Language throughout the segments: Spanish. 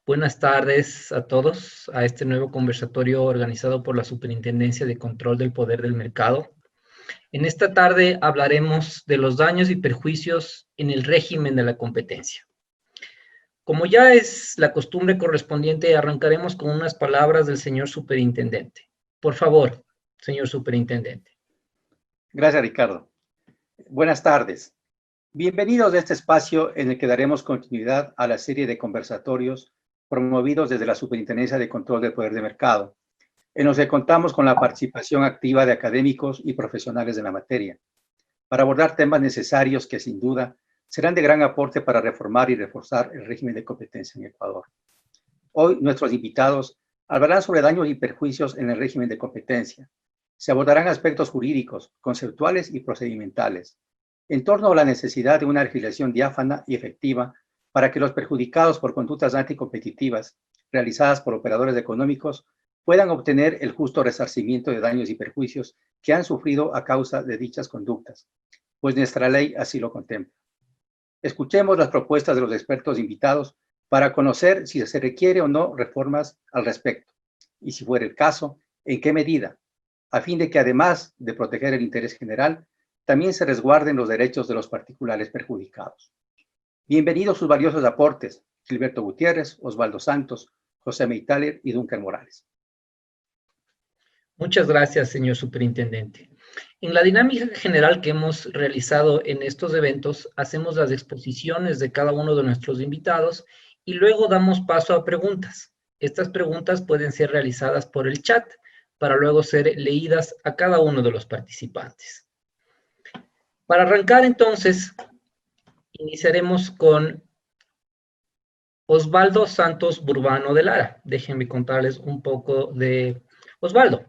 Buenas tardes a todos a este nuevo conversatorio organizado por la Superintendencia de Control del Poder del Mercado. En esta tarde hablaremos de los daños y perjuicios en el régimen de la competencia. Como ya es la costumbre correspondiente, arrancaremos con unas palabras del señor Superintendente. Por favor, señor Superintendente. Gracias, Ricardo. Buenas tardes. Bienvenidos a este espacio en el que daremos continuidad a la serie de conversatorios promovidos desde la Superintendencia de Control del Poder de Mercado, en los que contamos con la participación activa de académicos y profesionales de la materia, para abordar temas necesarios que, sin duda, serán de gran aporte para reformar y reforzar el régimen de competencia en Ecuador. Hoy, nuestros invitados hablarán sobre daños y perjuicios en el régimen de competencia. Se abordarán aspectos jurídicos, conceptuales y procedimentales, en torno a la necesidad de una legislación diáfana y efectiva para que los perjudicados por conductas anticompetitivas realizadas por operadores económicos puedan obtener el justo resarcimiento de daños y perjuicios que han sufrido a causa de dichas conductas, pues nuestra ley así lo contempla. Escuchemos las propuestas de los expertos invitados para conocer si se requiere o no reformas al respecto, y si fuera el caso, en qué medida, a fin de que además de proteger el interés general, también se resguarden los derechos de los particulares perjudicados. Bienvenidos sus valiosos aportes, Gilberto Gutiérrez, Osvaldo Santos, José Meitaler y Duncan Morales. Muchas gracias, señor Superintendente. En la dinámica general que hemos realizado en estos eventos, hacemos las exposiciones de cada uno de nuestros invitados y luego damos paso a preguntas. Estas preguntas pueden ser realizadas por el chat para luego ser leídas a cada uno de los participantes. Para arrancar entonces, iniciaremos con Osvaldo Santos Burbano de Lara. Déjenme contarles un poco de Osvaldo.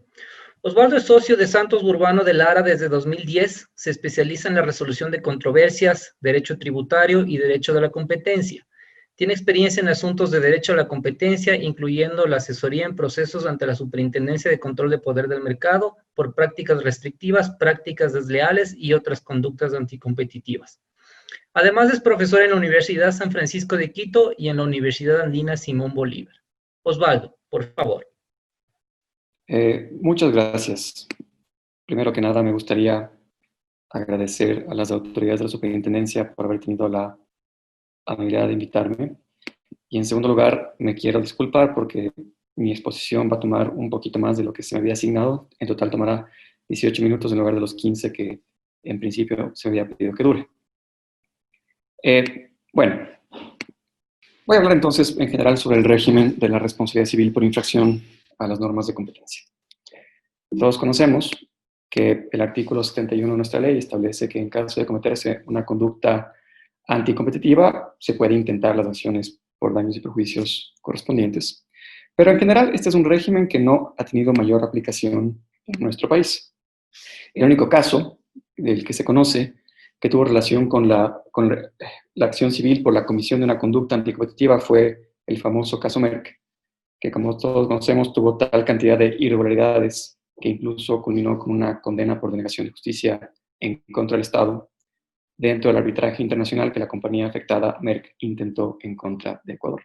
Osvaldo es socio de Santos Burbano de Lara desde 2010. Se especializa en la resolución de controversias, derecho tributario y derecho de la competencia. Tiene experiencia en asuntos de derecho a la competencia, incluyendo la asesoría en procesos ante la Superintendencia de Control de Poder del Mercado por prácticas restrictivas, prácticas desleales y otras conductas anticompetitivas. Además, es profesor en la Universidad San Francisco de Quito y en la Universidad Andina Simón Bolívar. Osvaldo, por favor. Muchas gracias. Primero que nada, me gustaría agradecer a las autoridades de la Superintendencia por haber tenido la amabilidad de invitarme. Y en segundo lugar, me quiero disculpar porque mi exposición va a tomar un poquito más de lo que se me había asignado. En total tomará 18 minutos en lugar de los 15 que en principio se me había pedido que dure. Bueno, voy a hablar entonces en general sobre el régimen de la responsabilidad civil por infracción a las normas de competencia. Todos conocemos que el artículo 71 de nuestra ley establece que en caso de cometerse una conducta anticompetitiva se puede intentar las acciones por daños y perjuicios correspondientes. Pero en general este es un régimen que no ha tenido mayor aplicación en nuestro país. El único caso del que se conoce que tuvo relación con la acción civil por la comisión de una conducta anticompetitiva fue el famoso caso Merck, que como todos conocemos tuvo tal cantidad de irregularidades que incluso culminó con una condena por denegación de justicia en contra del Estado dentro del arbitraje internacional que la compañía afectada, Merck, intentó en contra de Ecuador.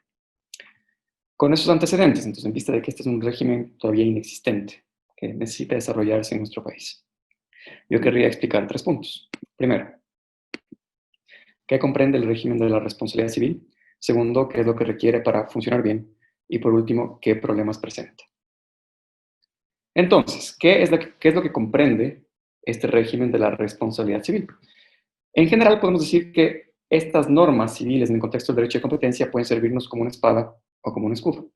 Con esos antecedentes, entonces, en vista de que este es un régimen todavía inexistente, que necesita desarrollarse en nuestro país, yo querría explicar 3 puntos. Primero, ¿qué comprende el régimen de la responsabilidad civil? Segundo, ¿qué es lo que requiere para funcionar bien? Y por último, ¿qué problemas presenta? Entonces, ¿qué es lo que comprende este régimen de la responsabilidad civil? En general, podemos decir que estas normas civiles en el contexto del derecho de competencia pueden servirnos como una espada o como un escudo.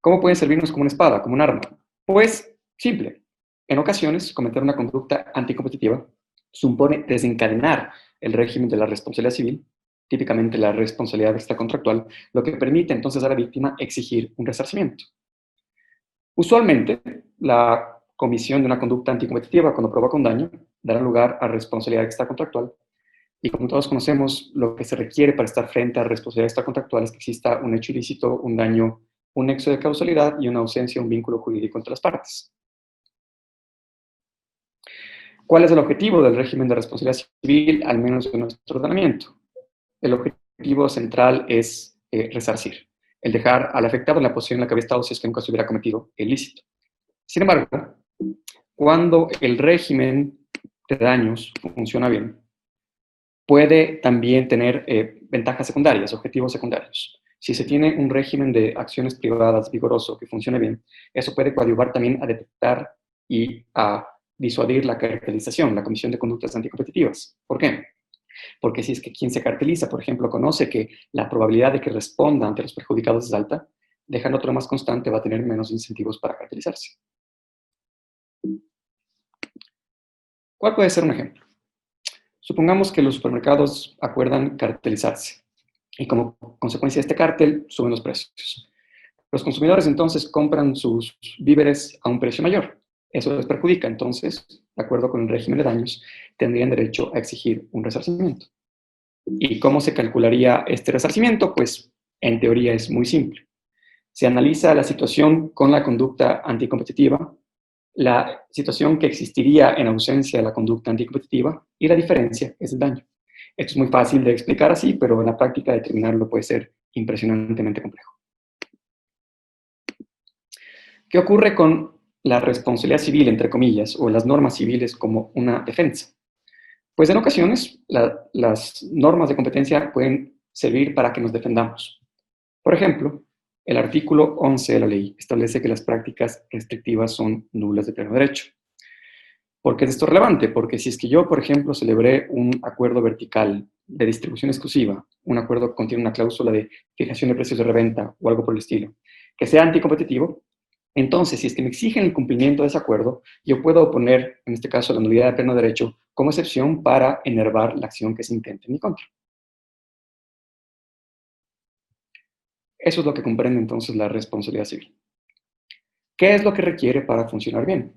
¿Cómo pueden servirnos como una espada, como un arma? Pues, simple. En ocasiones, cometer una conducta anticompetitiva supone desencadenar el régimen de la responsabilidad civil, típicamente la responsabilidad extracontractual, lo que permite entonces a la víctima exigir un resarcimiento. Usualmente, la comisión de una conducta anticompetitiva cuando provoca un daño dará lugar a responsabilidad extracontractual y como todos conocemos, lo que se requiere para estar frente a responsabilidad extracontractual es que exista un hecho ilícito, un daño, un nexo de causalidad y una ausencia de un vínculo jurídico entre las partes. ¿Cuál es el objetivo del régimen de responsabilidad civil, al menos en nuestro ordenamiento? El objetivo central es resarcir. el dejar al afectado en la posición en la que había estado si es que nunca se hubiera cometido el ilícito. Sin embargo, cuando el régimen de daños funciona bien, puede también tener ventajas secundarias, objetivos secundarios. Si se tiene un régimen de acciones privadas vigoroso que funcione bien, eso puede coadyuvar también a detectar y a disuadir la cartelización, la comisión de conductas anticompetitivas. ¿Por qué? Porque si es que quien se carteliza, por ejemplo, conoce que la probabilidad de que responda ante los perjudicados es alta, dejando otro más constante va a tener menos incentivos para cartelizarse. ¿Cuál puede ser un ejemplo? Supongamos que los supermercados acuerdan cartelizarse y como consecuencia de este cártel suben los precios. Los consumidores entonces compran sus víveres a un precio mayor. Eso les perjudica, entonces, de acuerdo con el régimen de daños, tendrían derecho a exigir un resarcimiento. ¿Y cómo se calcularía este resarcimiento? Pues, en teoría es muy simple. Se analiza la situación con la conducta anticompetitiva, la situación que existiría en ausencia de la conducta anticompetitiva y la diferencia es el daño. Esto es muy fácil de explicar así, pero en la práctica determinarlo puede ser impresionantemente complejo. ¿Qué ocurre con la responsabilidad civil, entre comillas, o las normas civiles como una defensa? Pues en ocasiones las normas de competencia pueden servir para que nos defendamos. Por ejemplo, el artículo 11 de la ley establece que las prácticas restrictivas son nulas de pleno derecho. ¿Por qué es esto relevante? Porque si es que yo, por ejemplo, celebré un acuerdo vertical de distribución exclusiva, un acuerdo que contiene una cláusula de fijación de precios de reventa o algo por el estilo, que sea anticompetitivo, entonces, si es que me exigen el cumplimiento de ese acuerdo, yo puedo oponer, en este caso, la nulidad de pleno derecho como excepción para enervar la acción que se intente en mi contra. Eso es lo que comprende entonces la responsabilidad civil. ¿Qué es lo que requiere para funcionar bien?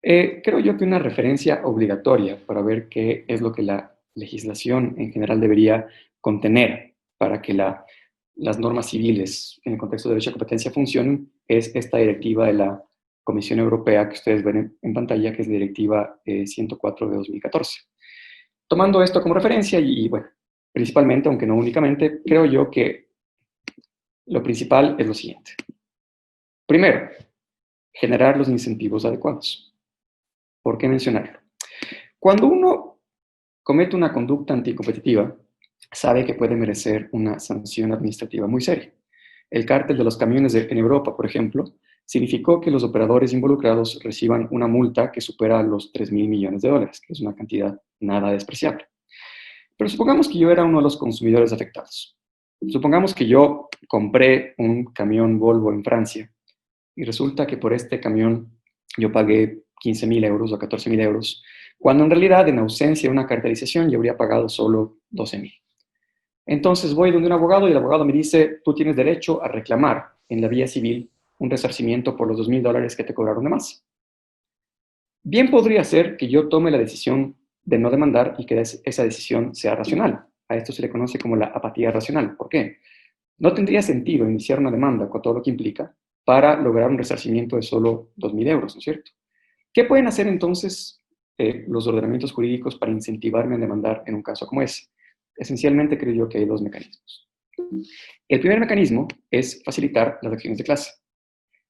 Creo yo que una referencia obligatoria para ver qué es lo que la legislación en general debería contener para que las normas civiles en el contexto de derecho de competencia funcionen es esta directiva de la Comisión Europea que ustedes ven en pantalla, que es la directiva 104 de 2014. Tomando esto como referencia y bueno, principalmente, aunque no únicamente, creo yo que lo principal es lo siguiente. Primero, generar los incentivos adecuados. ¿Por qué mencionarlo? Cuando uno comete una conducta anticompetitiva, sabe que puede merecer una sanción administrativa muy seria. El cártel de los camiones en Europa, por ejemplo, significó que los operadores involucrados reciban una multa que supera los 3.000 millones de dólares, que es una cantidad nada despreciable. Pero supongamos que yo era uno de los consumidores afectados. Supongamos que yo compré un camión Volvo en Francia y resulta que por este camión yo pagué 15.000 euros o 14.000 euros, cuando en realidad en ausencia de una cartelización yo habría pagado solo 12.000. Entonces voy donde un abogado y el abogado me dice, tú tienes derecho a reclamar en la vía civil un resarcimiento por los 2.000 dólares que te cobraron de más. Bien podría ser que yo tome la decisión de no demandar y que esa decisión sea racional. A esto se le conoce como la apatía racional. ¿Por qué? No tendría sentido iniciar una demanda con todo lo que implica para lograr un resarcimiento de solo 2.000 euros, ¿no es cierto? ¿Qué pueden hacer entonces los ordenamientos jurídicos para incentivarme a demandar en un caso como ese? Esencialmente creo yo que hay dos mecanismos. El primer mecanismo es facilitar las acciones de clase.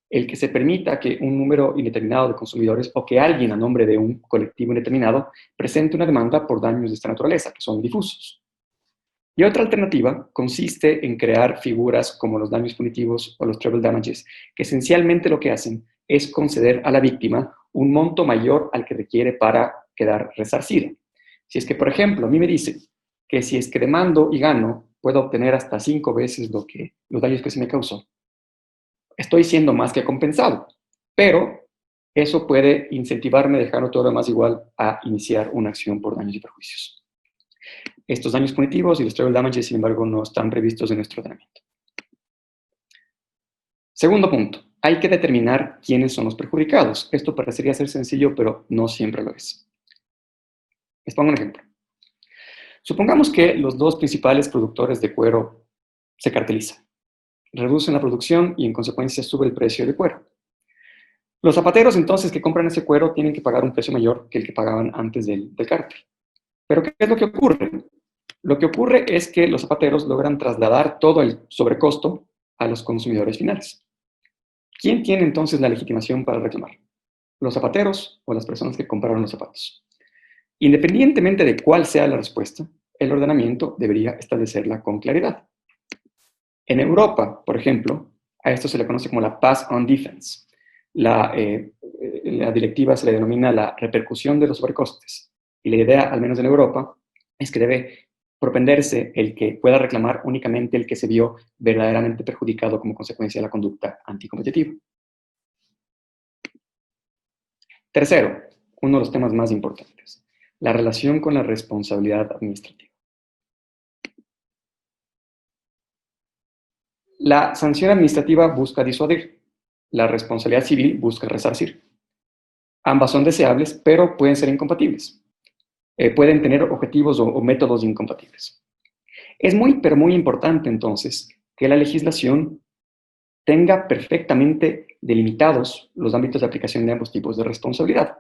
El que se permita que un número indeterminado de consumidores o que alguien a nombre de un colectivo indeterminado presente una demanda por daños de esta naturaleza, que son difusos. Y otra alternativa consiste en crear figuras como los daños punitivos o los treble damages, que esencialmente lo que hacen es conceder a la víctima un monto mayor al que requiere para quedar resarcida. Si es que, por ejemplo, a mí me dicen que si es que demando y gano, puedo obtener hasta 5 veces los daños que se me causó, estoy siendo más que compensado, pero eso puede incentivarme, dejando todo lo demás igual, a iniciar una acción por daños y perjuicios. Estos daños punitivos y los treble damages, sin embargo, no están previstos en nuestro ordenamiento. Segundo punto, hay que determinar quiénes son los perjudicados. Esto parecería ser sencillo, pero no siempre lo es. Les pongo un ejemplo. Supongamos que los dos principales productores de cuero se cartelizan, reducen la producción y en consecuencia sube el precio del cuero. Los zapateros entonces que compran ese cuero tienen que pagar un precio mayor que el que pagaban antes del cártel. Pero ¿qué es lo que ocurre? Lo que ocurre es que los zapateros logran trasladar todo el sobrecosto a los consumidores finales. ¿Quién tiene entonces la legitimación para reclamar? ¿Los zapateros o las personas que compraron los zapatos? Independientemente de cuál sea la respuesta, el ordenamiento debería establecerla con claridad. En Europa, por ejemplo, a esto se le conoce como la Pass on Defense. La directiva se le denomina la repercusión de los sobrecostes. Y la idea, al menos en Europa, es que debe propenderse el que pueda reclamar únicamente el que se vio verdaderamente perjudicado como consecuencia de la conducta anticompetitiva. Tercero, uno de los temas más importantes, la relación con la responsabilidad administrativa. La sanción administrativa busca disuadir, la responsabilidad civil busca resarcir. Ambas son deseables, pero pueden ser incompatibles. Pueden tener objetivos o métodos incompatibles. Es pero muy importante, entonces, que la legislación tenga perfectamente delimitados los ámbitos de aplicación de ambos tipos de responsabilidad.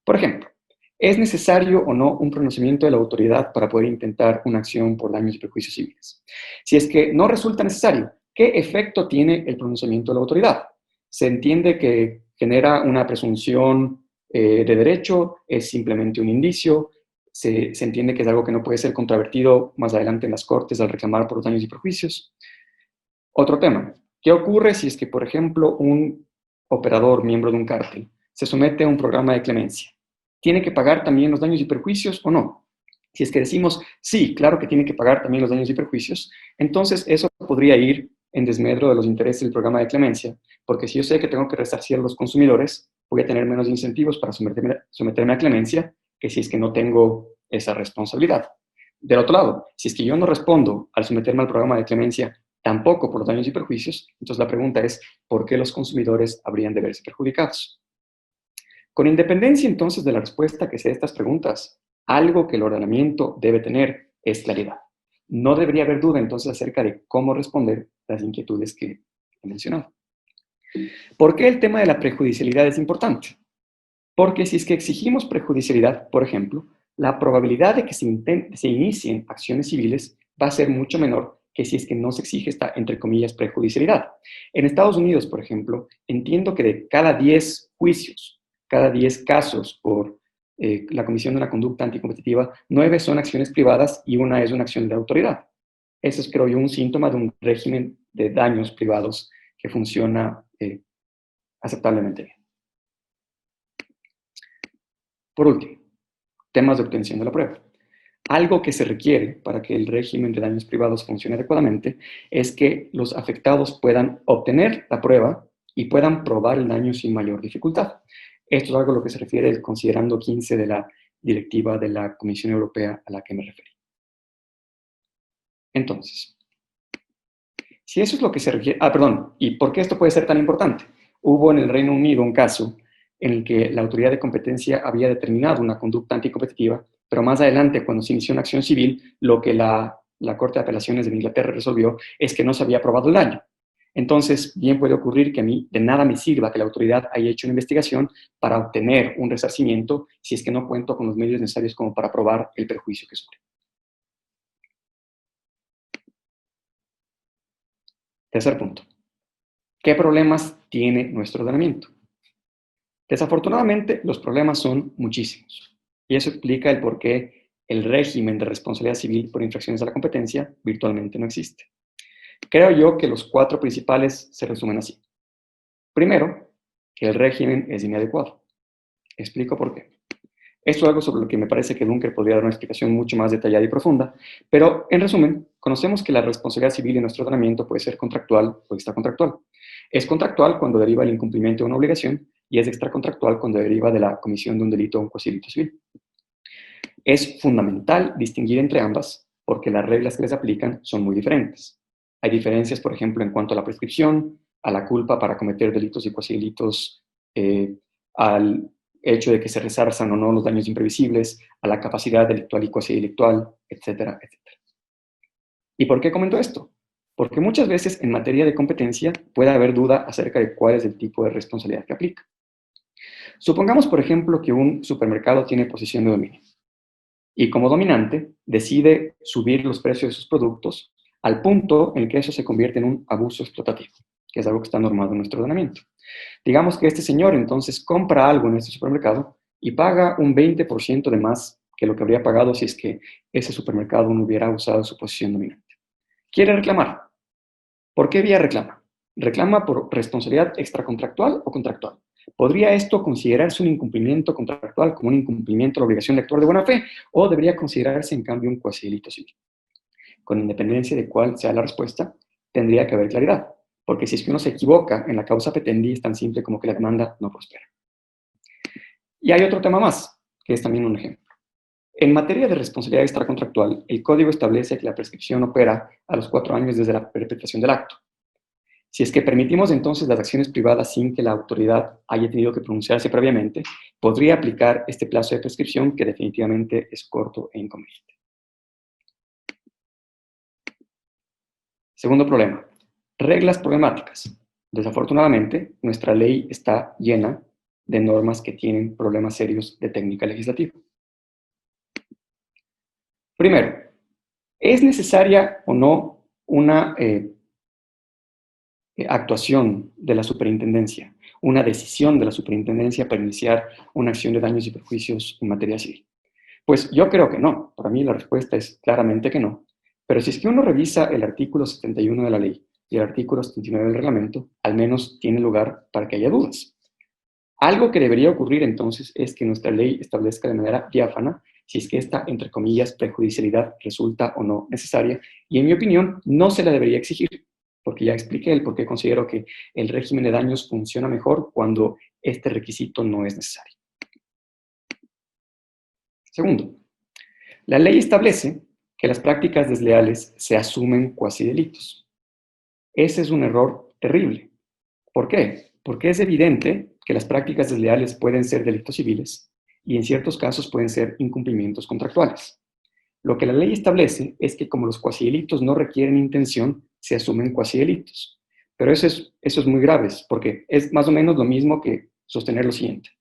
Por ejemplo, ¿es necesario o no un pronunciamiento de la autoridad para poder intentar una acción por daños y perjuicios civiles? Si es que no resulta necesario, ¿qué efecto tiene el pronunciamiento de la autoridad? ¿Se entiende que genera una presunción de derecho? ¿Es simplemente un indicio? ¿Se entiende que es algo que no puede ser controvertido más adelante en las cortes al reclamar por los daños y perjuicios? Otro tema. ¿Qué ocurre si es que, por ejemplo, un operador miembro de un cártel se somete a un programa de clemencia? ¿Tiene que pagar también los daños y perjuicios o no? Si es que decimos, sí, claro que tiene que pagar también los daños y perjuicios, entonces eso podría ir en desmedro de los intereses del programa de clemencia, porque si yo sé que tengo que resarcir a los consumidores, voy a tener menos incentivos para someterme a clemencia que si es que no tengo esa responsabilidad. Del otro lado, si es que yo no respondo al someterme al programa de clemencia tampoco por los daños y perjuicios, entonces la pregunta es, ¿por qué los consumidores habrían de verse perjudicados? Con independencia entonces de la respuesta que sea a estas preguntas, algo que el ordenamiento debe tener es claridad. No debería haber duda entonces acerca de cómo responder las inquietudes que he mencionado. ¿Por qué el tema de la prejudicialidad es importante? Porque si es que exigimos prejudicialidad, por ejemplo, la probabilidad de que se inicien acciones civiles va a ser mucho menor que si es que no se exige esta, entre comillas, prejudicialidad. En Estados Unidos, por ejemplo, entiendo que de cada 10 juicios, cada 10 casos por la comisión de una conducta anticompetitiva, 9 son acciones privadas y una es una acción de autoridad. Eso es, creo yo, un síntoma de un régimen de daños privados que funciona aceptablemente bien. Por último, temas de obtención de la prueba. Algo que se requiere para que el régimen de daños privados funcione adecuadamente es que los afectados puedan obtener la prueba y puedan probar el daño sin mayor dificultad. Esto es algo a lo que se refiere el considerando 15 de la directiva de la Comisión Europea a la que me referí. Entonces, si eso es lo que se requiere... ¿y por qué esto puede ser tan importante? Hubo en el Reino Unido un caso en el que la autoridad de competencia había determinado una conducta anticompetitiva, pero más adelante, cuando se inició una acción civil, lo que la Corte de Apelaciones de Inglaterra resolvió es que no se había probado el daño. Entonces, bien puede ocurrir que a mí de nada me sirva que la autoridad haya hecho una investigación para obtener un resarcimiento si es que no cuento con los medios necesarios como para probar el perjuicio que sufre. Tercer punto. ¿Qué problemas tiene nuestro ordenamiento? Desafortunadamente, los problemas son muchísimos. Y eso explica el por qué el régimen de responsabilidad civil por infracciones a la competencia virtualmente no existe. Creo yo que los 4 principales se resumen así. Primero, que el régimen es inadecuado. Explico por qué. Esto es algo sobre lo que me parece que Dunker podría dar una explicación mucho más detallada y profunda, pero en resumen, conocemos que la responsabilidad civil en nuestro ordenamiento puede ser contractual o extracontractual. Es contractual cuando deriva del incumplimiento de una obligación y es extracontractual cuando deriva de la comisión de un delito o un codelito civil. Es fundamental distinguir entre ambas porque las reglas que les aplican son muy diferentes. Hay diferencias, por ejemplo, en cuanto a la prescripción, a la culpa para cometer delitos y cuasidelitos, al hecho de que se resarzan o no los daños imprevisibles, a la capacidad delictual y cuasidelictual, etcétera, etcétera. ¿Y por qué comento esto? Porque muchas veces en materia de competencia puede haber duda acerca de cuál es el tipo de responsabilidad que aplica. Supongamos, por ejemplo, que un supermercado tiene posesión de dominio. y como dominante decide subir los precios de sus productos al punto en que eso se convierte en un abuso explotativo, que es algo que está normado en nuestro ordenamiento. Digamos que este señor entonces compra algo en este supermercado y paga un 20% de más que lo que habría pagado si es que ese supermercado no hubiera usado su posición dominante. Quiere reclamar. ¿Por qué vía reclama? ¿Reclama por responsabilidad extracontractual o contractual? ¿Podría esto considerarse un incumplimiento contractual como un incumplimiento de la obligación de actuar de buena fe o debería considerarse en cambio un cuasi delito civil? Con independencia de cuál sea la respuesta, tendría que haber claridad, porque si es que uno se equivoca en la causa petendi es tan simple como que la demanda no prospera. Y hay otro tema más, que es también un ejemplo. En materia de responsabilidad extracontractual, el Código establece que la prescripción opera a los 4 años desde la perpetración del acto. Si es que permitimos entonces las acciones privadas sin que la autoridad haya tenido que pronunciarse previamente, podría aplicar este plazo de prescripción que definitivamente es corto e inconveniente. Segundo problema, reglas problemáticas. Desafortunadamente, nuestra ley está llena de normas que tienen problemas serios de técnica legislativa. Primero, ¿es necesaria o no una actuación de la superintendencia, una decisión de la superintendencia para iniciar una acción de daños y perjuicios en materia civil? Pues yo creo que no. Para mí la respuesta es claramente que no. Pero si es que uno revisa el artículo 71 de la ley y el artículo 79 del reglamento, al menos tiene lugar para que haya dudas. Algo que debería ocurrir entonces es que nuestra ley establezca de manera diáfana si es que esta, entre comillas, prejudicialidad resulta o no necesaria, y en mi opinión no se la debería exigir, porque ya expliqué el por qué considero que el régimen de daños funciona mejor cuando este requisito no es necesario. Segundo, la ley establece que las prácticas desleales se asumen cuasi delitos. Ese es un error terrible. ¿Por qué? Porque es evidente que las prácticas desleales pueden ser delitos civiles y en ciertos casos pueden ser incumplimientos contractuales. Lo que la ley establece es que como los cuasi delitos no requieren intención, se asumen cuasi delitos. Pero eso es muy grave, porque es más o menos lo mismo que sostener lo siguiente.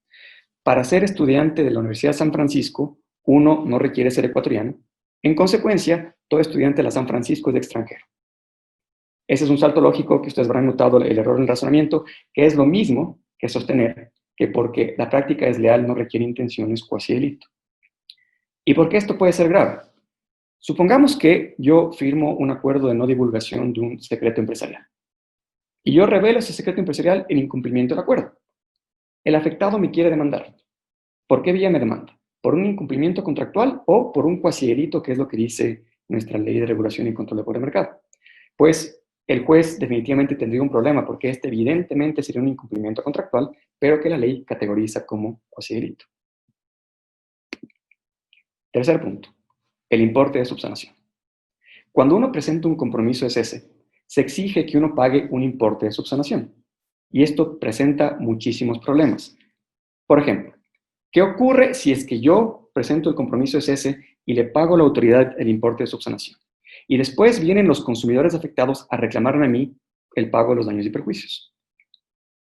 Para ser estudiante de la Universidad de San Francisco, uno no requiere ser ecuatoriano. En consecuencia, todo estudiante de la San Francisco es extranjero. Ese es un salto lógico que ustedes habrán notado el error en el razonamiento, que es lo mismo que sostener que porque la práctica desleal no requiere intenciones cuasi delito. ¿Y por qué esto puede ser grave? Supongamos que yo firmo un acuerdo de no divulgación de un secreto empresarial. Y yo revelo ese secreto empresarial en incumplimiento del acuerdo. El afectado me quiere demandar. ¿Por qué vía me demanda? ¿Por un incumplimiento contractual o por un cuasi delito, que es lo que dice nuestra ley de regulación y control del mercado? Pues el juez definitivamente tendría un problema porque este evidentemente sería un incumplimiento contractual, pero que la ley categoriza como cuasi delito. Tercer punto, el importe de subsanación. Cuando uno presenta un compromiso de cese, se exige que uno pague un importe de subsanación. Y esto presenta muchísimos problemas. Por ejemplo, ¿qué ocurre si es que yo presento el compromiso de cese y le pago a la autoridad el importe de subsanación? Y después vienen los consumidores afectados a reclamarme a mí el pago de los daños y perjuicios.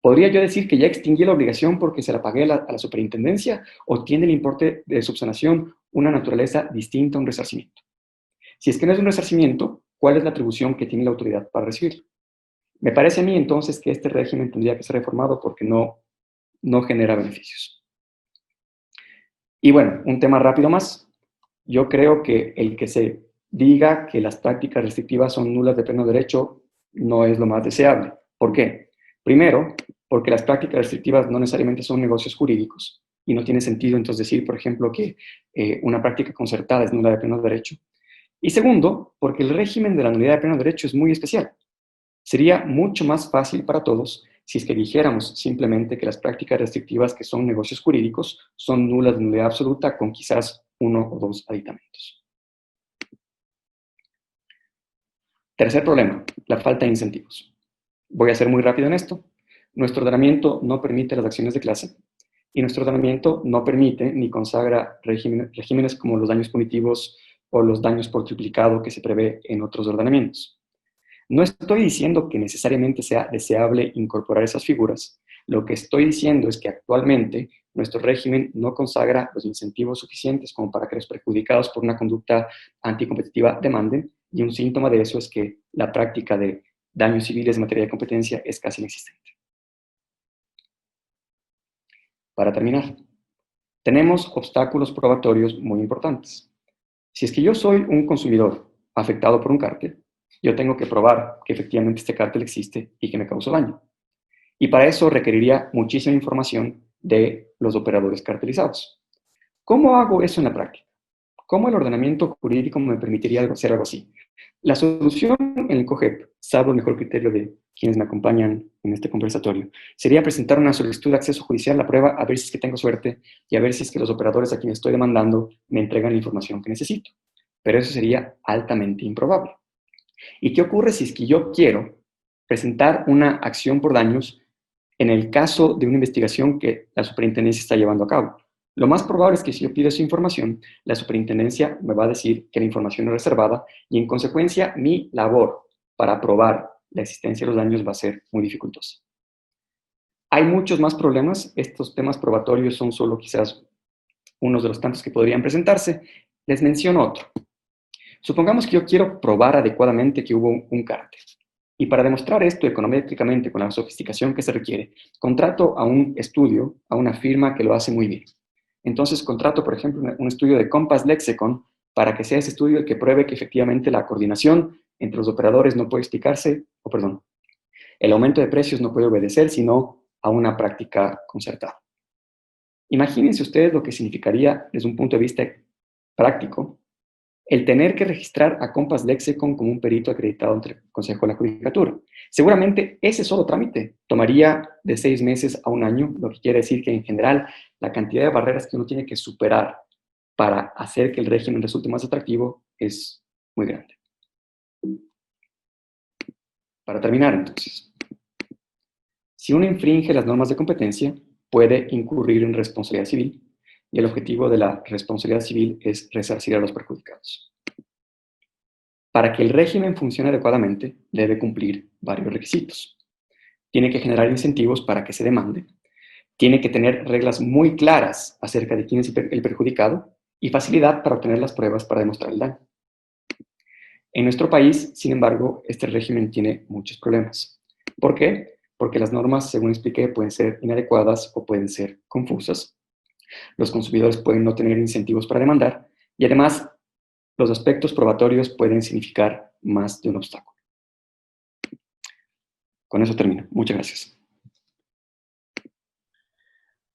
¿Podría yo decir que ya extinguí la obligación porque se la pagué a la superintendencia o tiene el importe de subsanación una naturaleza distinta a un resarcimiento? Si es que no es un resarcimiento, ¿cuál es la atribución que tiene la autoridad para recibirlo? Me parece a mí entonces que este régimen tendría que ser reformado porque no genera beneficios. Y bueno, un tema rápido más. Yo creo que el que se diga que las prácticas restrictivas son nulas de pleno derecho no es lo más deseable. ¿Por qué? Primero, porque las prácticas restrictivas no necesariamente son negocios jurídicos y no tiene sentido entonces decir, por ejemplo, que una práctica concertada es nula de pleno derecho. Y segundo, porque el régimen de la nulidad de pleno derecho es muy especial. Sería mucho más fácil para todos si es que dijéramos simplemente que las prácticas restrictivas que son negocios jurídicos son nulas de nulidad absoluta con quizás 1 o 2 aditamentos. Tercer problema, la falta de incentivos. Voy a ser muy rápido en esto. Nuestro ordenamiento no permite las acciones de clase y nuestro ordenamiento no permite ni consagra regímenes como los daños punitivos o los daños por triplicado que se prevé en otros ordenamientos. No estoy diciendo que necesariamente sea deseable incorporar esas figuras, Lo que estoy diciendo es que actualmente nuestro régimen no consagra los incentivos suficientes como para que los perjudicados por una conducta anticompetitiva demanden, y un síntoma de eso es que la práctica de daños civiles en materia de competencia es casi inexistente. Para terminar, tenemos obstáculos probatorios muy importantes. Si es que yo soy un consumidor afectado por un cártel, yo tengo que probar que efectivamente este cártel existe y que me causó daño. Y para eso requeriría muchísima información de los operadores cartelizados. ¿Cómo hago eso en la práctica? ¿Cómo el ordenamiento jurídico me permitiría hacer algo así? La solución en el COGEP, salvo el mejor criterio de quienes me acompañan en este conversatorio, sería presentar una solicitud de acceso judicial a la prueba, a ver si es que tengo suerte y a ver si es que los operadores a quienes estoy demandando me entregan la información que necesito. Pero eso sería altamente improbable. ¿Y qué ocurre si es que yo quiero presentar una acción por daños en el caso de una investigación que la superintendencia está llevando a cabo? Lo más probable es que si yo pido esa información, la superintendencia me va a decir que la información es reservada y en consecuencia mi labor para probar la existencia de los daños va a ser muy dificultosa. Hay muchos más problemas. Estos temas probatorios son solo quizás unos de los tantos que podrían presentarse. Les menciono otro. Supongamos que yo quiero probar adecuadamente que hubo un cártel. Y para demostrar esto econométricamente con la sofisticación que se requiere, contrato a un estudio, a una firma que lo hace muy bien. Entonces contrato, por ejemplo, un estudio de Compass Lexecon para que sea ese estudio el que pruebe que efectivamente la coordinación entre los operadores no puede explicarse, el aumento de precios no puede obedecer sino a una práctica concertada. Imagínense ustedes lo que significaría desde un punto de vista práctico el tener que registrar a Compass Lexecon como un perito acreditado ante el Consejo de la Judicatura. Seguramente ese solo trámite tomaría de 6 meses a 1 año, lo que quiere decir que en general la cantidad de barreras que uno tiene que superar para hacer que el régimen resulte más atractivo es muy grande. Para terminar, entonces, si uno infringe las normas de competencia, puede incurrir en responsabilidad civil, y el objetivo de la responsabilidad civil es resarcir a los perjudicados. Para que el régimen funcione adecuadamente, debe cumplir varios requisitos. Tiene que generar incentivos para que se demande, tiene que tener reglas muy claras acerca de quién es el perjudicado y facilidad para obtener las pruebas para demostrar el daño. En nuestro país, sin embargo, este régimen tiene muchos problemas. ¿Por qué? Porque las normas, según expliqué, pueden ser inadecuadas o pueden ser confusas. Los consumidores pueden no tener incentivos para demandar y además los aspectos probatorios pueden significar más de un obstáculo. Con eso termino. Muchas gracias.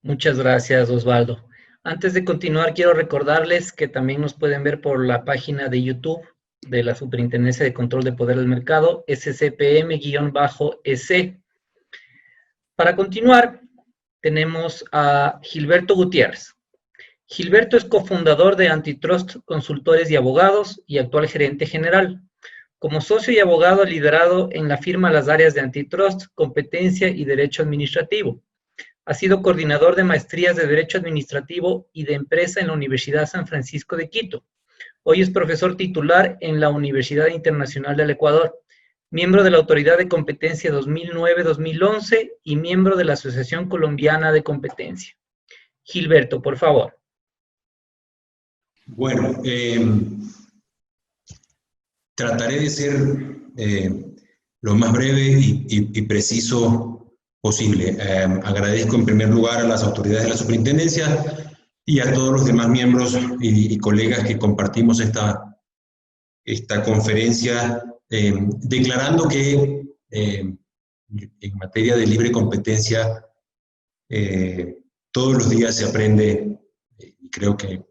Muchas gracias, Osvaldo. Antes de continuar, quiero recordarles que también nos pueden ver por la página de YouTube de la Superintendencia de Control de Poder del Mercado, SCPM-EC. Para continuar, tenemos a Gilberto Gutiérrez. Gilberto es cofundador de Antitrust Consultores y Abogados y actual gerente general. Como socio y abogado liderado en la firma las áreas de Antitrust, Competencia y Derecho Administrativo. Ha sido coordinador de maestrías de Derecho Administrativo y de Empresa en la Universidad San Francisco de Quito. Hoy es profesor titular en la Universidad Internacional del Ecuador, miembro de la Autoridad de Competencia 2009-2011 y miembro de la Asociación Colombiana de Competencia. Gilberto, por favor. Bueno, trataré de ser lo más breve y preciso posible. Agradezco en primer lugar a las autoridades de la superintendencia y a todos los demás miembros y colegas que compartimos esta conferencia, declarando que en materia de libre competencia todos los días se aprende, y creo que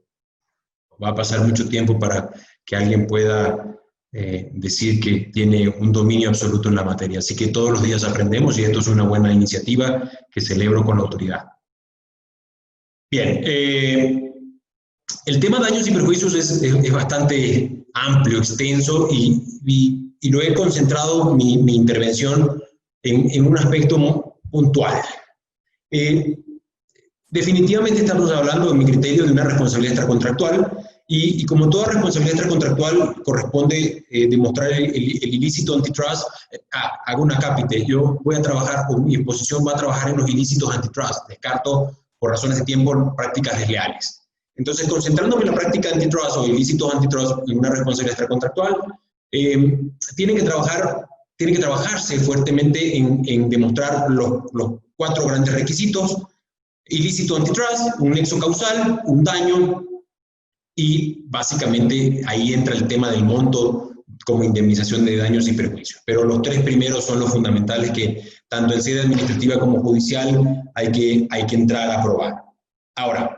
va a pasar mucho tiempo para que alguien pueda decir que tiene un dominio absoluto en la materia. Así que todos los días aprendemos y esto es una buena iniciativa que celebro con la autoridad. Bien, el tema daños y perjuicios es bastante amplio, extenso y lo he concentrado mi intervención en un aspecto puntual. Definitivamente estamos hablando, en mi criterio, de una responsabilidad extracontractual Y como toda responsabilidad extracontractual corresponde demostrar el ilícito antitrust, hago una cápite. Yo voy a trabajar, o mi exposición va a trabajar en los ilícitos antitrust. Descarto, por razones de tiempo, prácticas desleales. Entonces, concentrándome en la práctica antitrust o ilícitos antitrust en una responsabilidad extracontractual, tiene que trabajarse fuertemente en demostrar los 4 grandes requisitos: ilícito antitrust, un nexo causal, un daño, y básicamente ahí entra el tema del monto como indemnización de daños y perjuicios. Pero los 3 primeros son los fundamentales que tanto en sede administrativa como judicial hay que entrar a probar. Ahora,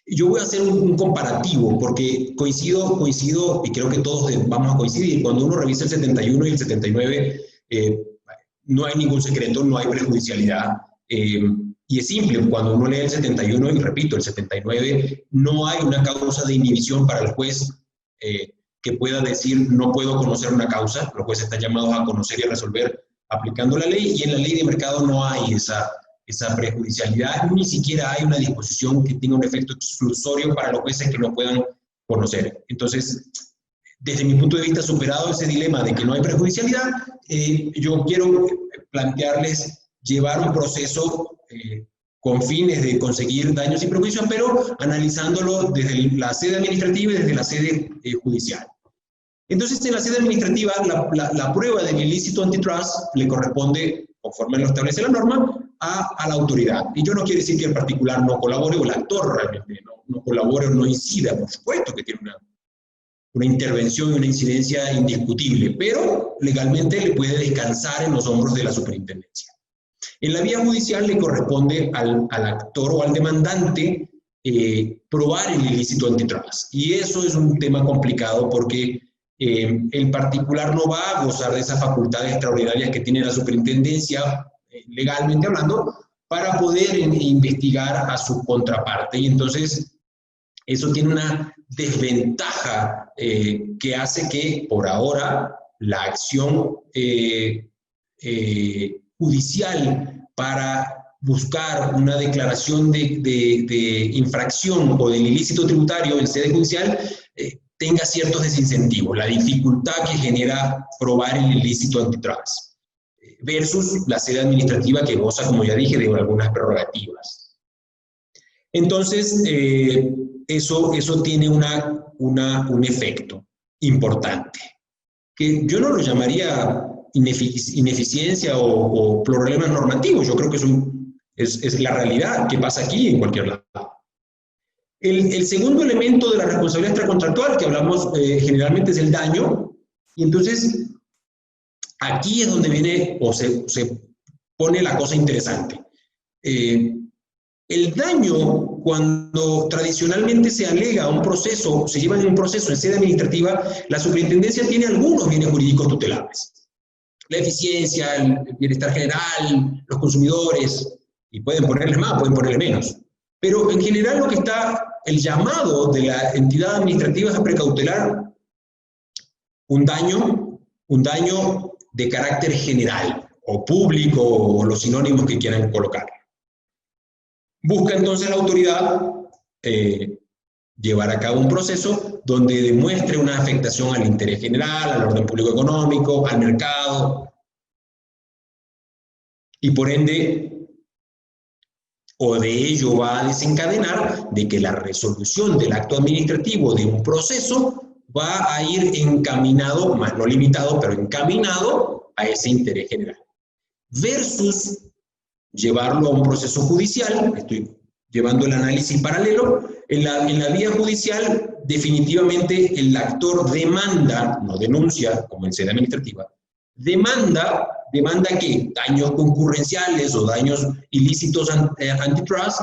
yo voy a hacer un comparativo porque coincido, y creo que todos vamos a coincidir. Cuando uno revisa el 71 y el 79, no hay ningún secreto, no hay prejudicialidad. Y es simple, cuando uno lee el 71, y repito, el 79, no hay una causa de inhibición para el juez que pueda decir no puedo conocer una causa. Los jueces están llamados a conocer y a resolver aplicando la ley, y en la ley de mercado no hay esa prejudicialidad, ni siquiera hay una disposición que tenga un efecto exclusorio para los jueces que no puedan conocer. Entonces, desde mi punto de vista, superado ese dilema de que no hay prejudicialidad, yo quiero plantearles llevar un proceso con fines de conseguir daños y perjuicios, pero analizándolo desde la sede administrativa y desde la sede judicial. Entonces, en la sede administrativa, la prueba del ilícito antitrust le corresponde, conforme lo establece la norma, a la autoridad. Y yo no quiero decir que el particular no colabore, o el actor realmente no colabore o no incida. Por supuesto que tiene una intervención y una incidencia indiscutible, pero legalmente le puede descansar en los hombros de la superintendencia. En la vía judicial le corresponde al actor o al demandante probar el ilícito antitrust. Y eso es un tema complicado porque el particular no va a gozar de esas facultades extraordinarias que tiene la superintendencia, legalmente hablando, para poder investigar a su contraparte. Y entonces eso tiene una desventaja que hace que, por ahora, la acción judicial para buscar una declaración de infracción o del ilícito tributario en sede judicial tenga ciertos desincentivos, la dificultad que genera probar el ilícito antitrust, versus la sede administrativa que goza, como ya dije, de algunas prerrogativas. Entonces, eso tiene un efecto importante, que yo no lo llamaría ineficiencia o problemas normativos. Yo creo que es la realidad que pasa aquí en cualquier lado. El segundo elemento de la responsabilidad extracontractual que hablamos generalmente es el daño, y entonces aquí es donde viene o se pone la cosa interesante. El daño, cuando tradicionalmente se alega un proceso, se lleva en un proceso en sede administrativa, la superintendencia tiene algunos bienes jurídicos tutelables. La eficiencia, el bienestar general, los consumidores, y pueden ponerle más, pueden ponerle menos. Pero en general lo que está, el llamado de la entidad administrativa es a precautelar un daño de carácter general, o público, o los sinónimos que quieran colocar. Busca entonces la autoridad llevar a cabo un proceso donde demuestre una afectación al interés general, al orden público económico, al mercado, y por ende, o de ello va a desencadenar de que la resolución del acto administrativo de un proceso va a ir encaminado, más no limitado, pero encaminado a ese interés general. Versus llevarlo a un proceso judicial, estoy llevando el análisis paralelo, en la vía judicial definitivamente el actor demanda, no denuncia, como en sede administrativa, demanda ¿qué? Daños concurrenciales o daños ilícitos antitrust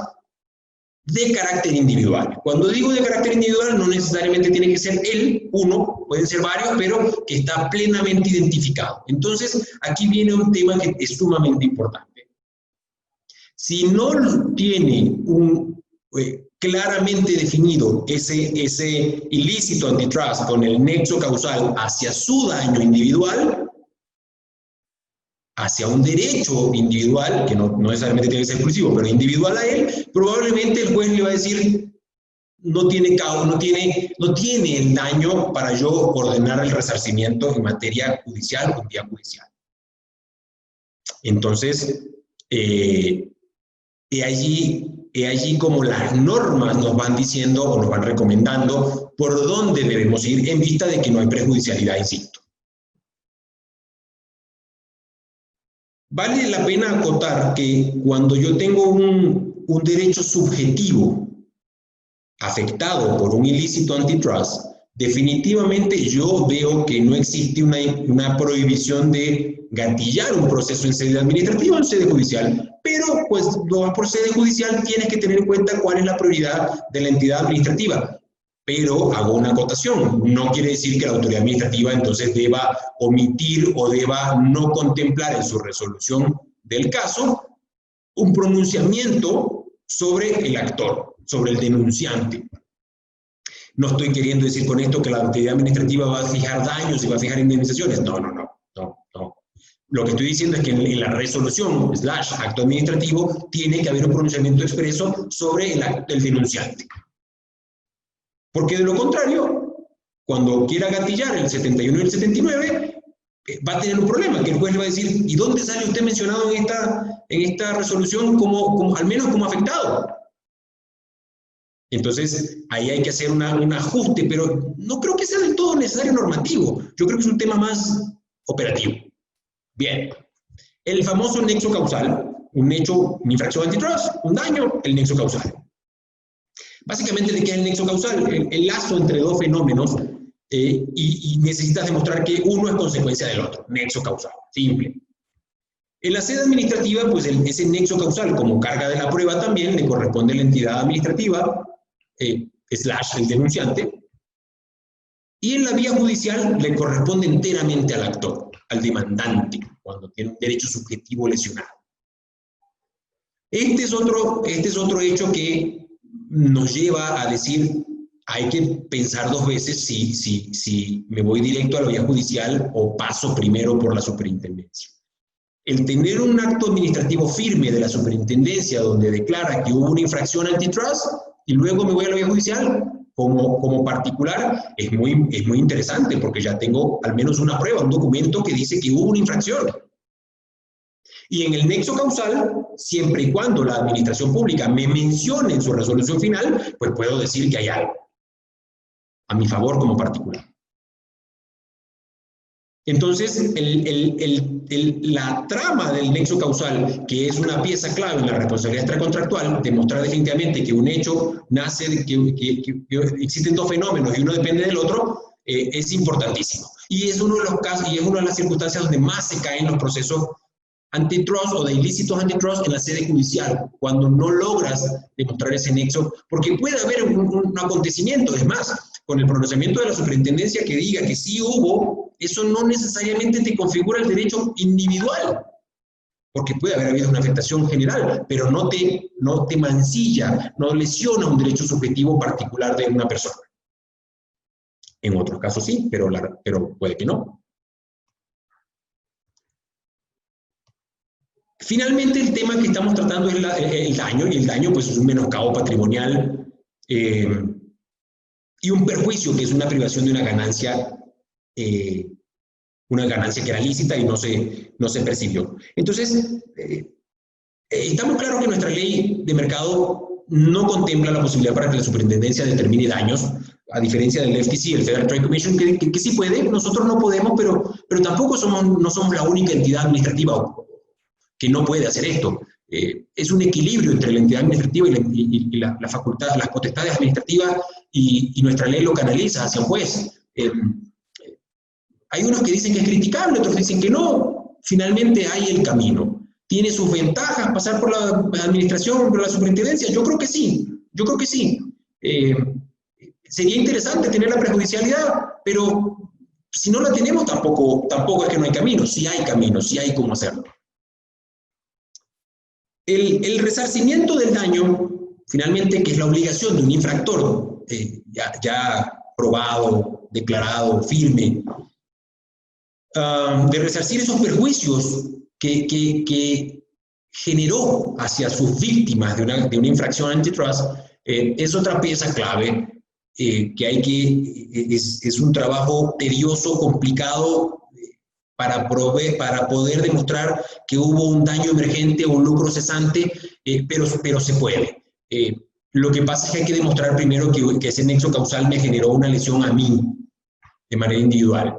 de carácter individual. Cuando digo de carácter individual, no necesariamente tiene que ser él, uno, pueden ser varios, pero que está plenamente identificado. Entonces, aquí viene un tema que es sumamente importante. Si no tiene claramente definido ese ilícito antitrust con el nexo causal hacia su daño individual, hacia un derecho individual, que no necesariamente tiene que ser exclusivo, pero individual a él, probablemente el juez le va a decir, no tiene el daño para yo ordenar el resarcimiento en materia judicial o en vía judicial. Entonces, he allí como las normas nos van diciendo o nos van recomendando por dónde debemos ir en vista de que no hay prejudicialidad, insisto. Vale la pena acotar que cuando yo tengo un derecho subjetivo afectado por un ilícito antitrust, definitivamente yo veo que no existe una prohibición de gatillar un proceso en sede administrativa o en sede judicial, pero pues por sede judicial tienes que tener en cuenta cuál es la prioridad de la entidad administrativa. Pero hago una acotación, no quiere decir que la autoridad administrativa entonces deba omitir o deba no contemplar en su resolución del caso un pronunciamiento sobre el actor, sobre el denunciante. No estoy queriendo decir con esto que la autoridad administrativa va a fijar daños y va a fijar indemnizaciones. No. Lo que estoy diciendo es que en la resolución / acto administrativo tiene que haber un pronunciamiento expreso sobre el denunciante. Porque de lo contrario, cuando quiera gatillar el 71 y el 79, va a tener un problema, que el juez le va a decir, ¿y dónde sale usted mencionado en esta resolución al menos como afectado? Entonces, ahí hay que hacer un ajuste, pero no creo que sea del todo necesario normativo. Yo creo que es un tema más operativo. Bien. El famoso nexo causal, una infracción antitrust, un daño, el nexo causal. Básicamente, ¿de qué es el nexo causal? El lazo entre dos fenómenos y necesitas demostrar que uno es consecuencia del otro. Nexo causal. Simple. En la sede administrativa, pues ese nexo causal, como carga de la prueba también, le corresponde a la entidad administrativa, / el denunciante. Y en la vía judicial le corresponde enteramente al actor, al demandante, cuando tiene un derecho subjetivo lesionado. Este es otro hecho que nos lleva a decir, hay que pensar dos veces si me voy directo a la vía judicial o paso primero por la superintendencia. El tener un acto administrativo firme de la superintendencia donde declara que hubo una infracción antitrust y luego me voy a la vía judicial como particular es muy interesante porque ya tengo al menos una prueba, un documento que dice que hubo una infracción. Y en el nexo causal, siempre y cuando la administración pública me mencione en su resolución final, pues puedo decir que hay algo a mi favor como particular. Entonces, la trama del nexo causal, que es una pieza clave en la responsabilidad extracontractual, demostrar definitivamente que un hecho nace de que existen dos fenómenos y uno depende del otro, es importantísimo. Y es uno de los casos, y es una de las circunstancias donde más se caen los procesos antitrust o de ilícitos antitrust en la sede judicial, cuando no logras demostrar ese nexo, porque puede haber un acontecimiento, es más, con el pronunciamiento de la superintendencia que diga que sí hubo, eso no necesariamente te configura el derecho individual, porque puede haber habido una afectación general, pero no te mancilla, no lesiona un derecho subjetivo particular de una persona. En otros casos sí, pero puede que no. Finalmente, el tema que estamos tratando es el daño, y el daño pues, es un menoscabo patrimonial y un perjuicio, que es una privación de una ganancia que era lícita y no se percibió. Entonces, estamos claros que nuestra ley de mercado no contempla la posibilidad para que la superintendencia determine daños, a diferencia del FTC, el Federal Trade Commission, que sí puede, nosotros no podemos, pero tampoco no somos la única entidad administrativa que no puede hacer esto. Es un equilibrio entre la entidad administrativa y la facultad, las potestades administrativas, y nuestra ley lo canaliza hacia un juez. Hay unos que dicen que es criticable, otros dicen que no. Finalmente hay el camino. ¿Tiene sus ventajas pasar por la administración, por la superintendencia? Yo creo que sí, sería interesante tener la prejudicialidad, pero si no la tenemos tampoco es que no hay camino. Sí hay camino, sí hay cómo hacerlo. El resarcimiento del daño, finalmente, que es la obligación de un infractor ya probado, declarado, firme, de resarcir esos perjuicios que generó hacia sus víctimas de una infracción antitrust, Es otra pieza clave es un trabajo tedioso, complicado, para poder demostrar que hubo un daño emergente o un lucro cesante, pero se puede. Lo que pasa es que hay que demostrar primero que ese nexo causal me generó una lesión a mí, de manera individual.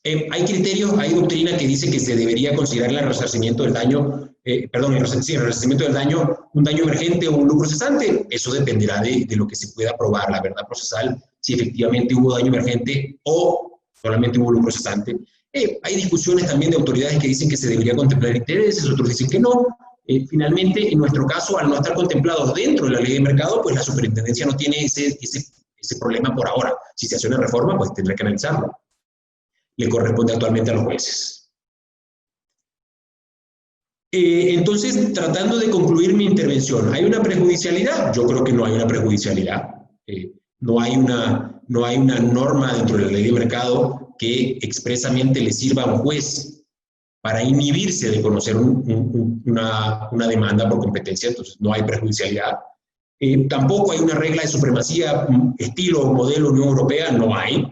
Hay criterios, hay doctrina que dice que se debería considerar el resarcimiento del daño, el resarcimiento del daño, un daño emergente o un lucro cesante. Eso dependerá de lo que se pueda probar, la verdad procesal, si efectivamente hubo daño emergente o solamente hubo lucro cesante. Hay discusiones también de autoridades que dicen que se debería contemplar intereses, otros dicen que no. Finalmente, en nuestro caso, al no estar contemplados dentro de la ley de mercado, pues la superintendencia no tiene ese problema por ahora. Si se hace una reforma, pues tendrá que analizarlo. Le corresponde actualmente a los jueces. Entonces, tratando de concluir mi intervención, ¿hay una prejudicialidad? Yo creo que no hay una prejudicialidad. No hay una norma dentro de la ley de mercado que expresamente le sirva a un juez para inhibirse de conocer una demanda por competencia, entonces no hay prejudicialidad. Tampoco hay una regla de supremacía estilo o modelo Unión Europea, no hay.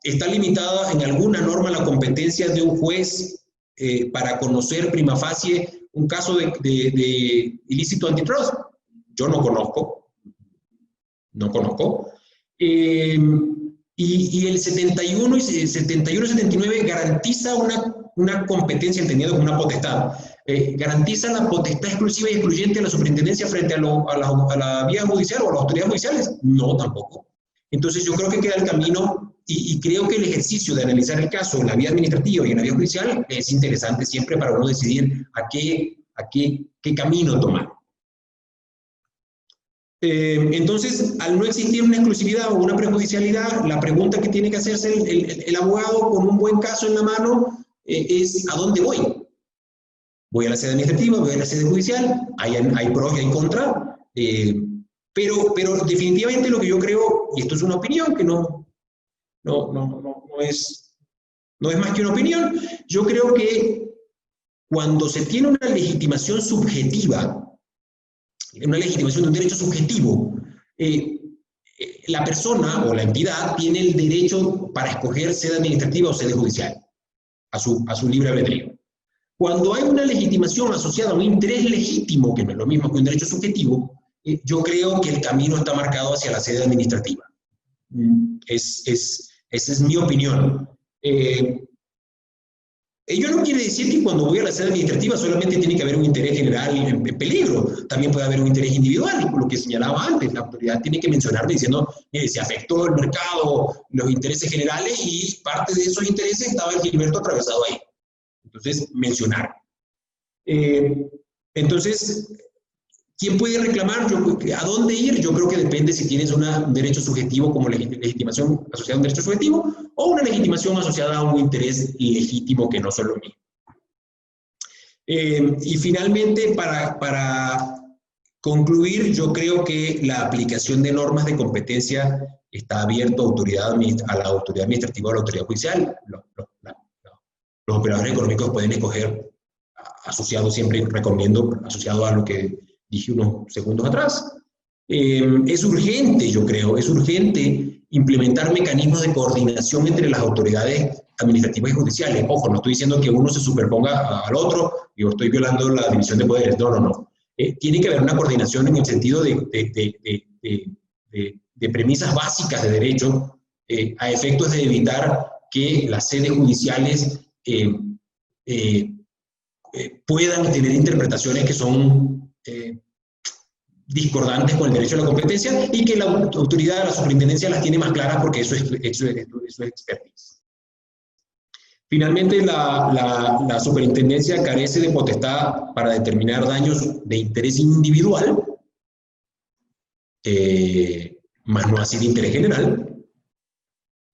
Está limitada en alguna norma la competencia de un juez para conocer prima facie un caso de ilícito antitrust. Yo no conozco. Y el 71 y 79 garantiza una competencia entendida como una potestad. ¿Garantiza la potestad exclusiva y excluyente de la superintendencia frente a la vía judicial o a las autoridades judiciales? No, tampoco. Entonces yo creo que queda el camino, y creo que el ejercicio de analizar el caso en la vía administrativa y en la vía judicial es interesante siempre para uno decidir qué camino tomar. Entonces, al no existir una exclusividad o una prejudicialidad, la pregunta que tiene que hacerse el abogado con un buen caso en la mano es ¿a dónde voy? ¿Voy a la sede administrativa? ¿Voy a la sede judicial? Hay pros y hay contra, pero definitivamente lo que yo creo, y esto es una opinión que no es más que una opinión, yo creo que cuando se tiene una legitimación subjetiva, una legitimación de un derecho subjetivo, la persona o la entidad tiene el derecho para escoger sede administrativa o sede judicial a su libre albedrío. Cuando hay una legitimación asociada a un interés legítimo, que no es lo mismo que un derecho subjetivo, yo creo que el camino está marcado hacia la sede administrativa. Esa es mi opinión. Ello no quiere decir que cuando voy a la sede administrativa solamente tiene que haber un interés general en peligro. También puede haber un interés individual, lo que señalaba antes. La autoridad tiene que mencionarme diciendo se afectó el mercado, los intereses generales, y parte de esos intereses estaba el Gilberto atravesado ahí. Entonces, mencionar. Entonces, ¿quién puede reclamar? ¿A dónde ir? Yo creo que depende si tienes un derecho subjetivo como legitimación asociada a un derecho subjetivo o una legitimación asociada a un interés legítimo que no son lo mismo. Y finalmente, para concluir, yo creo que la aplicación de normas de competencia está abierto a la autoridad administrativa o a la autoridad judicial. Los operadores económicos pueden escoger asociado, siempre recomiendo, asociado a lo que dije unos segundos atrás. Es urgente, yo creo, es urgente implementar mecanismos de coordinación entre las autoridades administrativas y judiciales. Ojo, no estoy diciendo que uno se superponga al otro, yo estoy violando la división de poderes, no. Tiene que haber una coordinación en el sentido de premisas básicas de derecho a efectos de evitar que las sedes judiciales puedan tener interpretaciones que son discordantes con el derecho a la competencia y que la autoridad de la superintendencia las tiene más claras porque eso es expertise. Finalmente, la superintendencia carece de potestad para determinar daños de interés individual, más no así de interés general.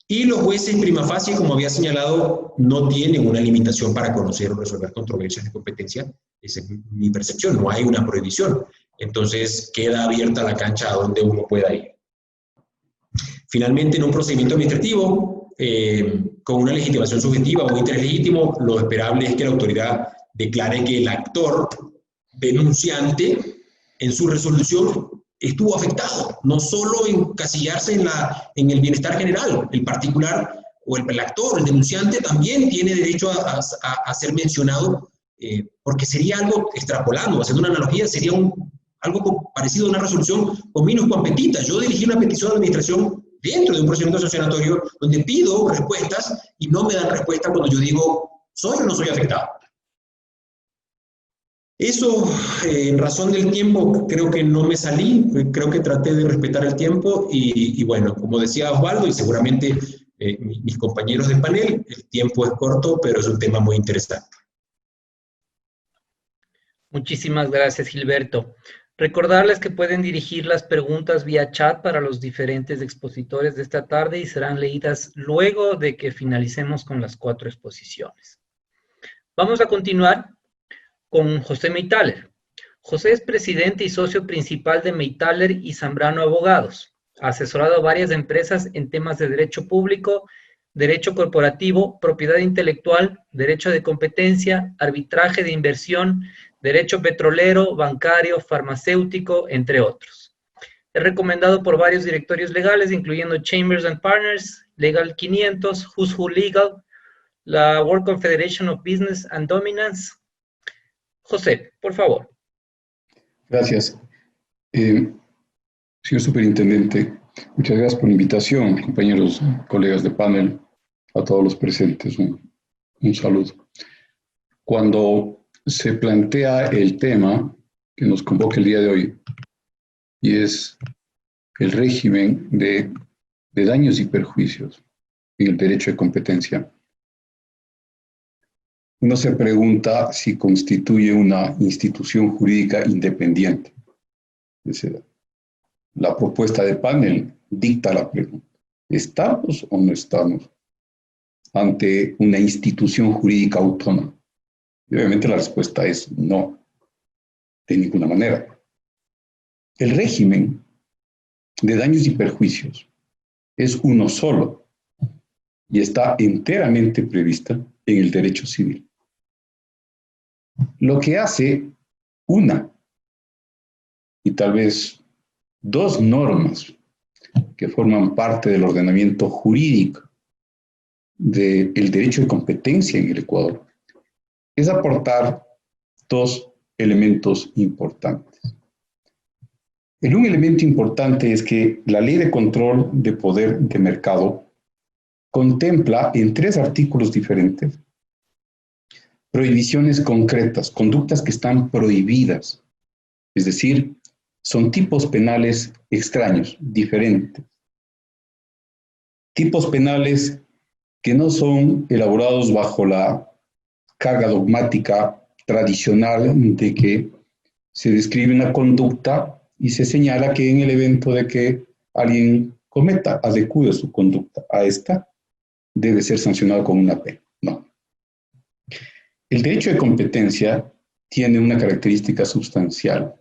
Y los jueces prima facie, como había señalado, no tienen una limitación para conocer o resolver controversias de competencia. Esa es mi percepción, no hay una prohibición. Entonces queda abierta la cancha a donde uno pueda ir. Finalmente, en un procedimiento administrativo, con una legitimación subjetiva o un interés legítimo, lo esperable es que la autoridad declare que el actor denunciante en su resolución estuvo afectado, no solo encasillarse en el bienestar general, el particular o el actor, el denunciante también tiene derecho a ser mencionado, porque sería algo, extrapolando, haciendo una analogía, sería algo parecido a una resolución con minus quam petita. Yo dirigí una petición a la administración dentro de un procedimiento sancionatorio donde pido respuestas y no me dan respuesta cuando yo digo, ¿soy o no soy afectado? Eso, en razón del tiempo, creo que no me salí, creo que traté de respetar el tiempo y bueno, como decía Osvaldo y seguramente mis compañeros de panel, el tiempo es corto, pero es un tema muy interesante. Muchísimas gracias, Gilberto. Recordarles que pueden dirigir las preguntas vía chat para los diferentes expositores de esta tarde y serán leídas luego de que finalicemos con las 4 exposiciones. Vamos a continuar con José Meitaler. José es presidente y socio principal de Meitaler y Zambrano Abogados. Ha asesorado a varias empresas en temas de derecho público, derecho corporativo, propiedad intelectual, derecho de competencia, arbitraje de inversión, derecho petrolero, bancario, farmacéutico, entre otros. Es recomendado por varios directorios legales, incluyendo Chambers & Partners, Legal 500, Who's Who Legal, la World Confederation of Business and Dominance. José, por favor. Gracias. Señor Superintendente, muchas gracias por la invitación, compañeros, colegas de panel, a todos los presentes, un saludo. Cuando se plantea el tema que nos convoca el día de hoy, y es el régimen de daños y perjuicios en el derecho de competencia, uno se pregunta si constituye una institución jurídica independiente. Es decir, la propuesta de panel dicta la pregunta. ¿Estamos o no estamos ante una institución jurídica autónoma? Y obviamente la respuesta es no, de ninguna manera. El régimen de daños y perjuicios es uno solo y está enteramente prevista en el derecho civil. Lo que hace una y tal vez dos normas que forman parte del ordenamiento jurídico del derecho de competencia en el Ecuador es aportar dos elementos importantes. Un elemento importante es que la Ley de Control de Poder de Mercado contempla en 3 artículos diferentes prohibiciones concretas, conductas que están prohibidas, es decir, son tipos penales extraños, diferentes. Tipos penales que no son elaborados bajo la carga dogmática tradicional de que se describe una conducta y se señala que en el evento de que alguien cometa, adecue su conducta a esta, debe ser sancionado con una pena. No. El derecho de competencia tiene una característica sustancial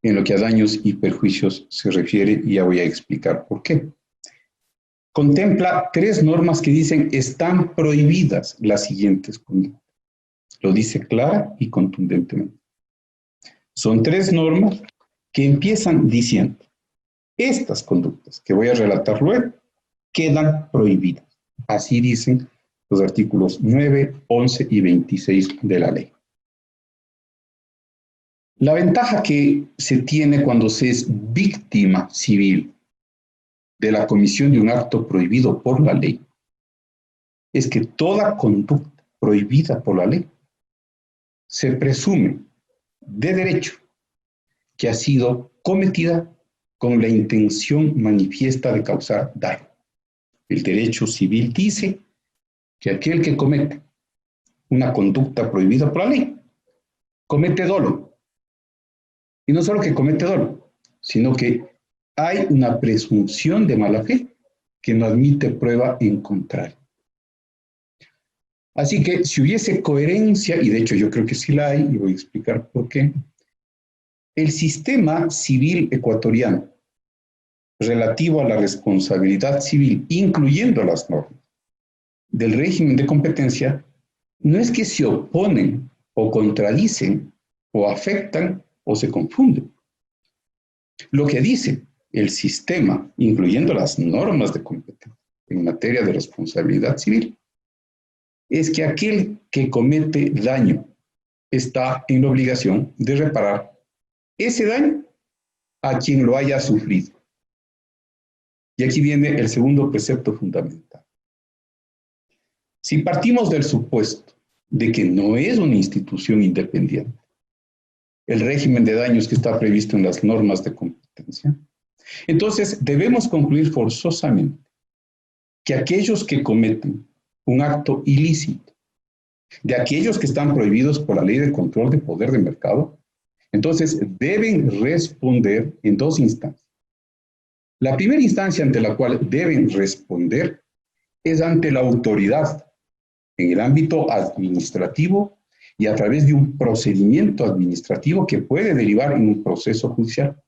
en lo que a daños y perjuicios se refiere, y ya voy a explicar por qué. Contempla 3 normas que dicen están prohibidas las siguientes conductas. Lo dice clara y contundentemente. Son 3 normas que empiezan diciendo, estas conductas que voy a relatar luego quedan prohibidas. Así dicen los artículos 9, 11 y 26 de la ley. La ventaja que se tiene cuando se es víctima civil de la comisión de un acto prohibido por la ley es que toda conducta prohibida por la ley se presume de derecho que ha sido cometida con la intención manifiesta de causar daño. El derecho civil dice que aquel que comete una conducta prohibida por la ley comete dolo. Y no solo que comete dolo, sino que hay una presunción de mala fe que no admite prueba en contrario. Así que si hubiese coherencia, y de hecho yo creo que sí la hay, y voy a explicar por qué, el sistema civil ecuatoriano relativo a la responsabilidad civil, incluyendo las normas del régimen de competencia, no es que se oponen o contradicen o afectan o se confunden, Lo que dice el sistema, incluyendo las normas de competencia en materia de responsabilidad civil, es que aquel que comete daño está en la obligación de reparar ese daño a quien lo haya sufrido. Y aquí viene el segundo precepto fundamental. Si partimos del supuesto de que no es una institución independiente, el régimen de daños que está previsto en las normas de competencia, entonces debemos concluir forzosamente que aquellos que cometen un acto ilícito, de aquellos que están prohibidos por la Ley de Control de Poder de Mercado, entonces deben responder en dos instancias. La primera instancia ante la cual deben responder es ante la autoridad en el ámbito administrativo y a través de un procedimiento administrativo que puede derivar en un proceso judicial.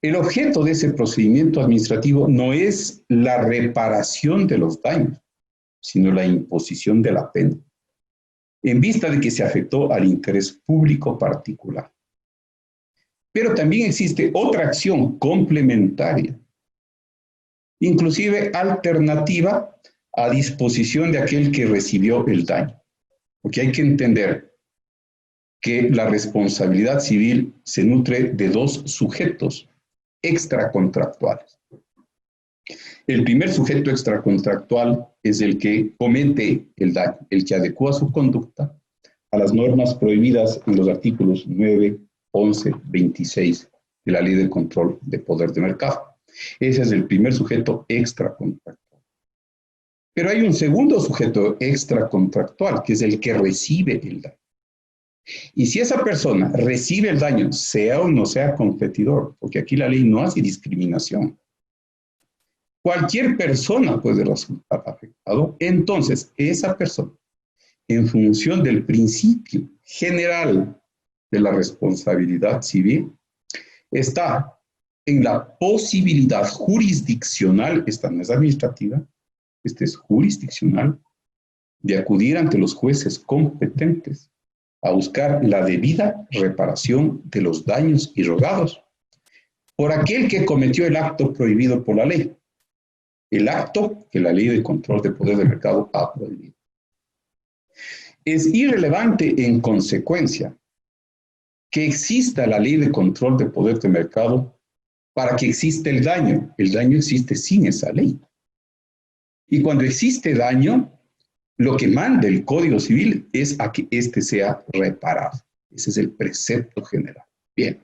El objeto de ese procedimiento administrativo no es la reparación de los daños, sino la imposición de la pena, en vista de que se afectó al interés público particular. Pero también existe otra acción complementaria, inclusive alternativa a disposición de aquel que recibió el daño. Porque hay que entender que la responsabilidad civil se nutre de dos sujetos extracontractuales. El primer sujeto extracontractual es el que comete el daño, el que adecua su conducta a las normas prohibidas en los artículos 9, 11, 26 de la Ley de Control de Poder de Mercado. Ese es el primer sujeto extracontractual. Pero hay un segundo sujeto extracontractual, que es el que recibe el daño. Y si esa persona recibe el daño, sea o no sea competidor, porque aquí la ley no hace discriminación, cualquier persona puede resultar afectado, entonces esa persona, en función del principio general de la responsabilidad civil, está en la posibilidad jurisdiccional, esta no es administrativa, esta es jurisdiccional, de acudir ante los jueces competentes a buscar la debida reparación de los daños irrogados por aquel que cometió el acto prohibido por la ley, el acto que la Ley de Control de Poder de Mercado ha prohibido. Es irrelevante, en consecuencia, que exista la Ley de Control de Poder de Mercado para que exista el daño. El daño existe sin esa ley. Y cuando existe daño, lo que manda el Código Civil es a que éste sea reparado. Ese es el precepto general. Bien.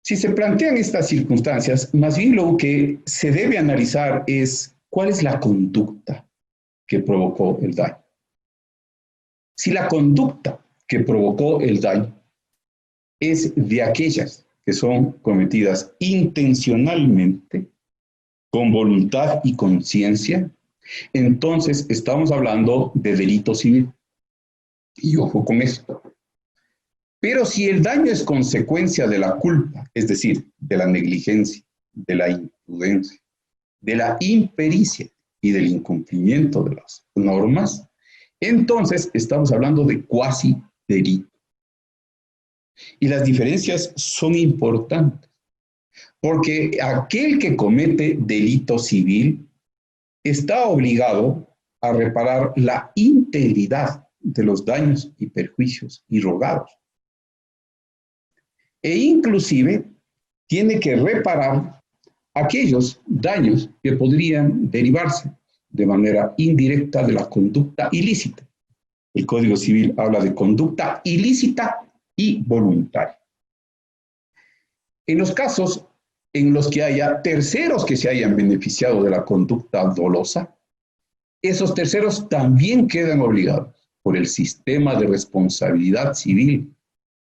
Si se plantean estas circunstancias, más bien lo que se debe analizar es cuál es la conducta que provocó el daño. Si la conducta que provocó el daño es de aquellas que son cometidas intencionalmente, con voluntad y conciencia, entonces estamos hablando de delito civil. Y ojo con esto. Pero si el daño es consecuencia de la culpa, es decir, de la negligencia, de la imprudencia, de la impericia y del incumplimiento de las normas, entonces estamos hablando de cuasi delito. Y las diferencias son importantes, porque aquel que comete delito civil está obligado a reparar la integridad de los daños y perjuicios irrogados. E inclusive tiene que reparar aquellos daños que podrían derivarse de manera indirecta de la conducta ilícita. El Código Civil habla de conducta ilícita y voluntaria. En los casos en los que haya terceros que se hayan beneficiado de la conducta dolosa, esos terceros también quedan obligados por el sistema de responsabilidad civil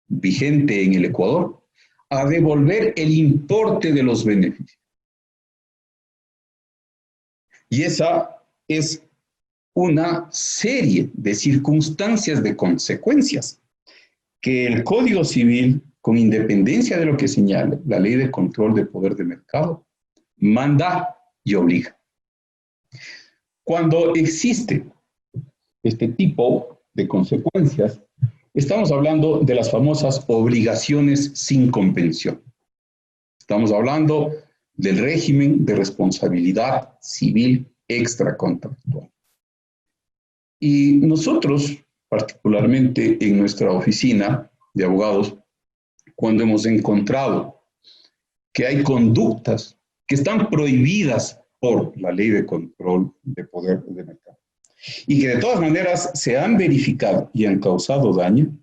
vigente en el Ecuador a devolver el importe de los beneficios. Y esa es una serie de circunstancias, de consecuencias que el Código Civil, con independencia de lo que señala la Ley de Control de Poder de Mercado, manda y obliga. Cuando existe este tipo de consecuencias, Estamos hablando de las famosas obligaciones sin convención. Estamos hablando del régimen de responsabilidad civil extracontractual. Y nosotros, particularmente en nuestra oficina de abogados, cuando hemos encontrado que hay conductas que están prohibidas por la ley de control de poder de mercado y que de todas maneras se han verificado y han causado daño,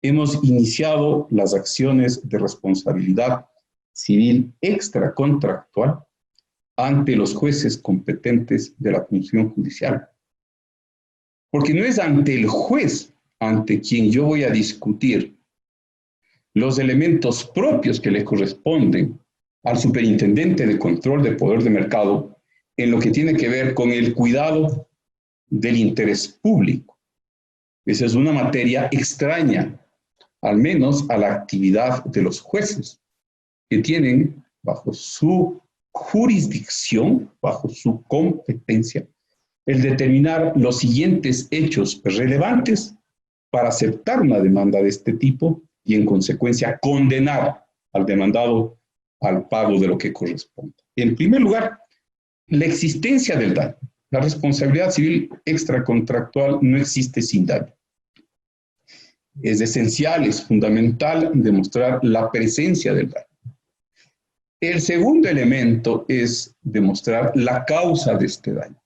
hemos iniciado las acciones de responsabilidad civil extracontractual ante los jueces competentes de la función judicial. Porque no es ante el juez ante quien yo voy a discutir los elementos propios que le corresponden al superintendente de control de poder de mercado en lo que tiene que ver con el cuidado del interés público. Esa es una materia extraña, al menos a la actividad de los jueces, que tienen bajo su jurisdicción, bajo su competencia, el determinar los siguientes hechos relevantes para aceptar una demanda de este tipo y en consecuencia condenar al demandado al pago de lo que corresponde. En primer lugar, la existencia del daño. La responsabilidad civil extracontractual no existe sin daño. Es esencial, es fundamental demostrar la presencia del daño. El segundo elemento es demostrar la causa de este daño.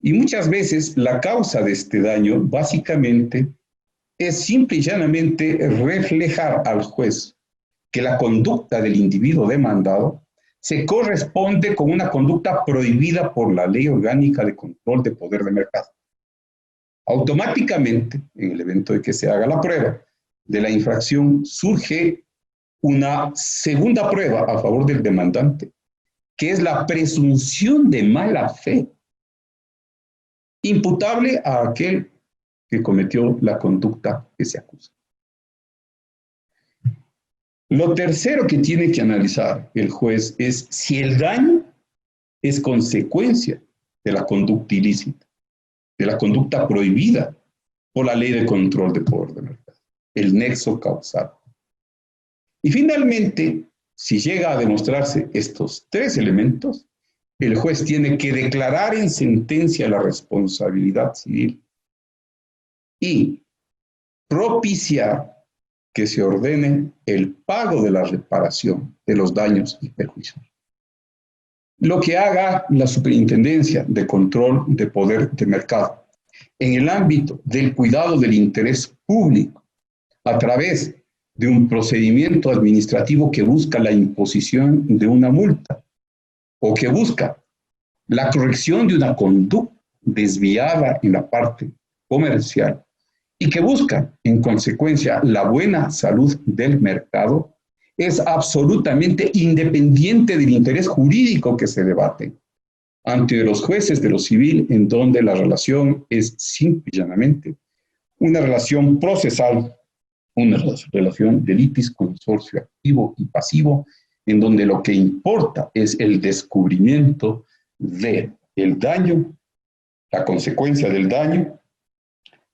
Y muchas veces la causa de este daño básicamente es simple y llanamente reflejar al juez que la conducta del individuo demandado se corresponde con una conducta prohibida por la Ley Orgánica de Control de Poder de Mercado. Automáticamente, en el evento de que se haga la prueba de la infracción, surge una segunda prueba a favor del demandante, que es la presunción de mala fe, imputable a aquel que cometió la conducta que se acusa. Lo tercero que tiene que analizar el juez es si el daño es consecuencia de la conducta ilícita, de la conducta prohibida por la Ley de Control de Poder de Mercado, el nexo causal. Y finalmente, si llega a demostrarse estos tres elementos, el juez tiene que declarar en sentencia la responsabilidad civil y propiciar que se ordene el pago de la reparación de los daños y perjuicios. Lo que haga la Superintendencia de Control de Poder de Mercado en el ámbito del cuidado del interés público a través de un procedimiento administrativo que busca la imposición de una multa o que busca la corrección de una conducta desviada en la parte comercial y que busca, en consecuencia, la buena salud del mercado, es absolutamente independiente del interés jurídico que se debate ante los jueces de lo civil, en donde la relación es simple y llanamente una relación procesal, una relación de litis consorcio activo y pasivo, en donde lo que importa es el descubrimiento del daño, la consecuencia del daño,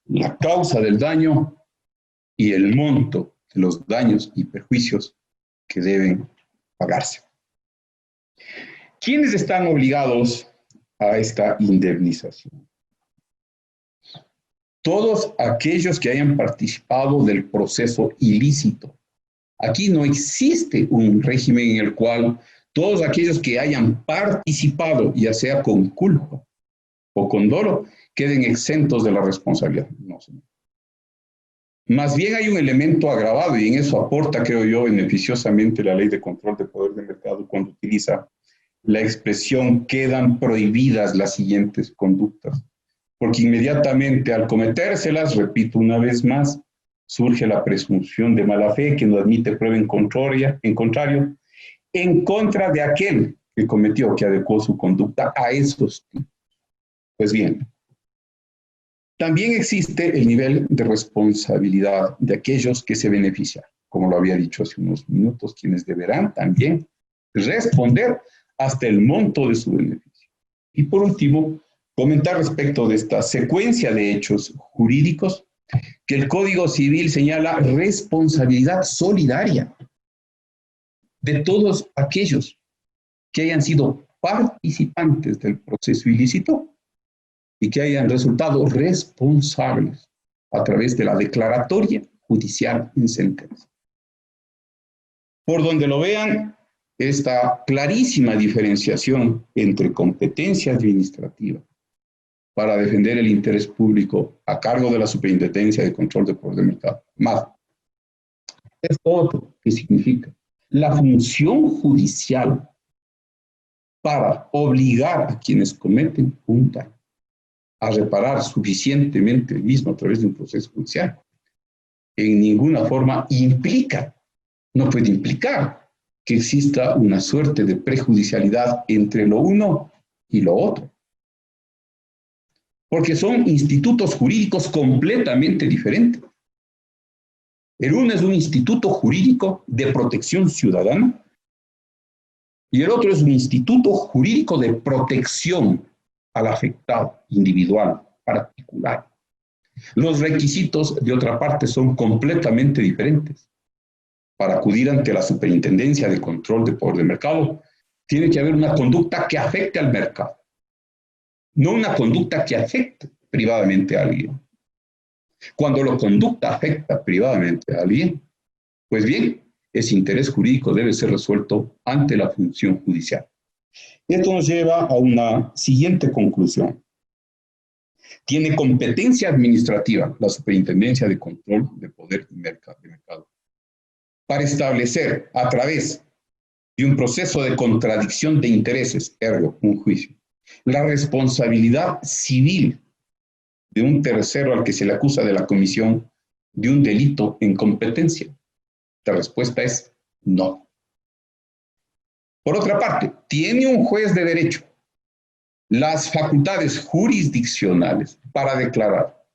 la causa del daño y el monto de los daños y perjuicios que deben pagarse. ¿Quiénes están obligados a esta indemnización? Todos aquellos que hayan participado del proceso ilícito. Aquí no existe un régimen en el cual todos aquellos que hayan participado, ya sea con culpa o con dolo, queden exentos de la responsabilidad. No, señor. Más bien hay un elemento agravado y en eso aporta, creo yo, beneficiosamente la Ley de Control de Poder de Mercado cuando utiliza la expresión quedan prohibidas las siguientes conductas. Porque inmediatamente al cometérselas, repito una vez más, surge la presunción de mala fe que no admite prueba en contrario, en contra de aquel que cometió, que adecuó su conducta a esos tipos. Pues bien, también existe el nivel de responsabilidad de aquellos que se benefician, como lo había dicho hace unos minutos, quienes deberán también responder hasta el monto de su beneficio. Y por último, comentar respecto de esta secuencia de hechos jurídicos que el Código Civil señala responsabilidad solidaria de todos aquellos que hayan sido participantes del proceso ilícito y que hayan resultado responsables a través de la declaratoria judicial en sentencia. Por donde lo vean, esta clarísima diferenciación entre competencia administrativa para defender el interés público a cargo de la Superintendencia de Control de Poder de Mercado, más esto otro que significa la función judicial para obligar a quienes cometen un daño a reparar suficientemente el mismo a través de un proceso judicial, en ninguna forma implica, no puede implicar que exista una suerte de prejudicialidad entre lo uno y lo otro. Porque son institutos jurídicos completamente diferentes. El uno es un instituto jurídico de protección ciudadana y el otro es un instituto jurídico de protección al afectado individual, particular. Los requisitos, de otra parte, son completamente diferentes. Para acudir ante la Superintendencia de Control de Poder de Mercado, tiene que haber una conducta que afecte al mercado, no una conducta que afecte privadamente a alguien. Cuando la conducta afecta privadamente a alguien, pues bien, ese interés jurídico debe ser resuelto ante la función judicial. Esto nos lleva a una siguiente conclusión. Tiene competencia administrativa la Superintendencia de Control de Poder de Mercado para establecer a través de un proceso de contradicción de intereses, ergo, un juicio, la responsabilidad civil de un tercero al que se le acusa de la comisión de un delito en competencia. La respuesta es no. Por otra parte, ¿tiene un juez de derecho las facultades jurisdiccionales para declarar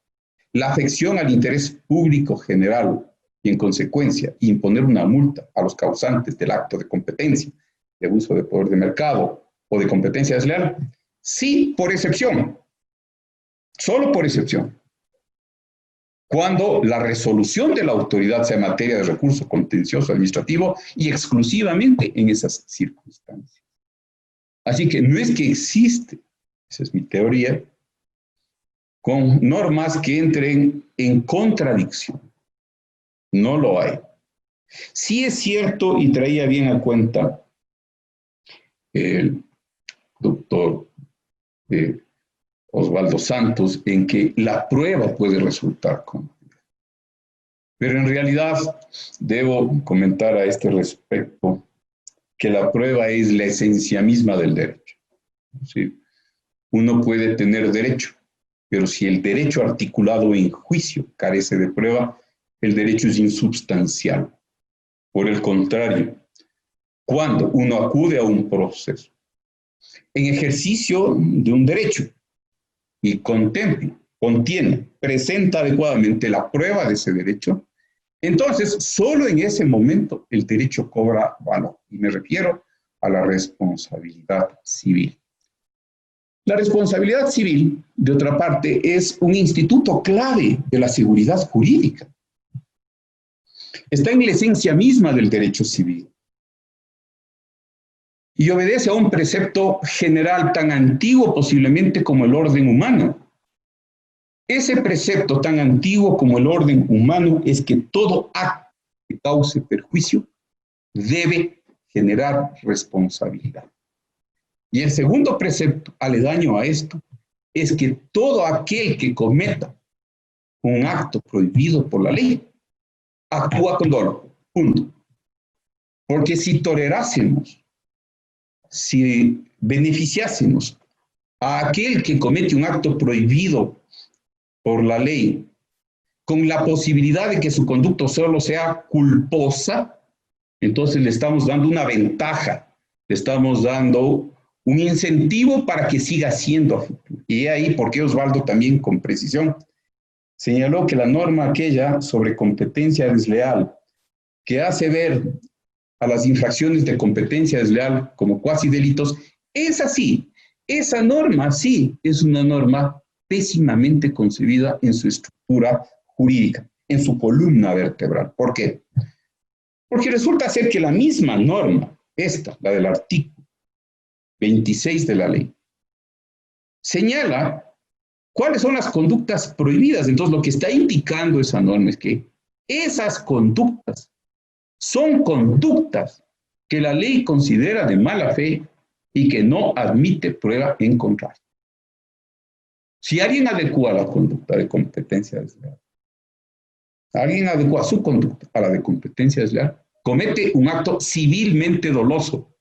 la afección al interés público general y, en consecuencia, imponer una multa a los causantes del acto de competencia, de abuso de poder de mercado o de competencia desleal? Sí, por excepción. Solo por excepción. Cuando la resolución de la autoridad sea materia de recurso contencioso administrativo y exclusivamente en esas circunstancias. Así que no es que existe, esa es mi teoría, con normas que entren en contradicción. No lo hay. Sí es cierto, y traía bien a cuenta el doctor Osvaldo Santos, en que la prueba puede resultar completa. Pero en realidad debo comentar a este respecto que la prueba es la esencia misma del derecho. ¿Sí? Uno puede tener derecho, pero si el derecho articulado en juicio carece de prueba, el derecho es insubstancial. Por el contrario, cuando uno acude a un proceso en ejercicio de un derecho y contiene, presenta adecuadamente la prueba de ese derecho, entonces solo en ese momento el derecho cobra valor. Y me refiero a la responsabilidad civil. La responsabilidad civil, de otra parte, es un instituto clave de la seguridad jurídica. Está en la esencia misma del derecho civil. Y obedece a un precepto general tan antiguo posiblemente como el orden humano. Ese precepto tan antiguo como el orden humano es que todo acto que cause perjuicio debe generar responsabilidad. Y el segundo precepto aledaño a esto es que todo aquel que cometa un acto prohibido por la ley actúa con dolo. Punto. Porque si tolerásemos, si beneficiásemos a aquel que comete un acto prohibido por la ley, con la posibilidad de que su conducta solo sea culposa, entonces le estamos dando una ventaja, le estamos dando un incentivo para que siga siendo a futuro. Y ahí porque Osvaldo también con precisión señaló que la norma aquella sobre competencia desleal, que hace ver a las infracciones de competencia desleal como cuasi delitos, es así. Esa norma sí es una norma pésimamente concebida en su estructura jurídica, en su columna vertebral. ¿Por qué? Porque resulta ser que la misma norma, esta, la del artículo 26 de la ley, señala cuáles son las conductas prohibidas. Entonces, lo que está indicando esa norma es que esas conductas son conductas que la ley considera de mala fe y que no admite prueba en contrario. Si alguien adecua la conducta de competencia desleal, alguien adecua su conducta a la de competencia desleal, comete un acto civilmente doloso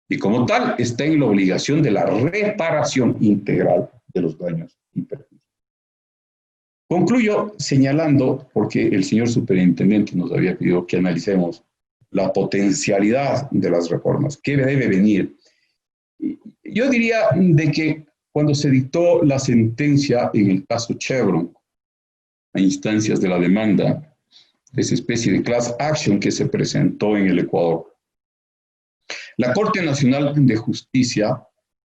y como tal está en la obligación de la reparación integral de los daños y perjuicios. Concluyo señalando, porque el señor superintendente nos había pedido que analicemos la potencialidad de las reformas, qué debe venir. Yo diría de que cuando se dictó la sentencia en el caso Chevron, a instancias de la demanda, de esa especie de class action que se presentó en el Ecuador, la Corte Nacional de Justicia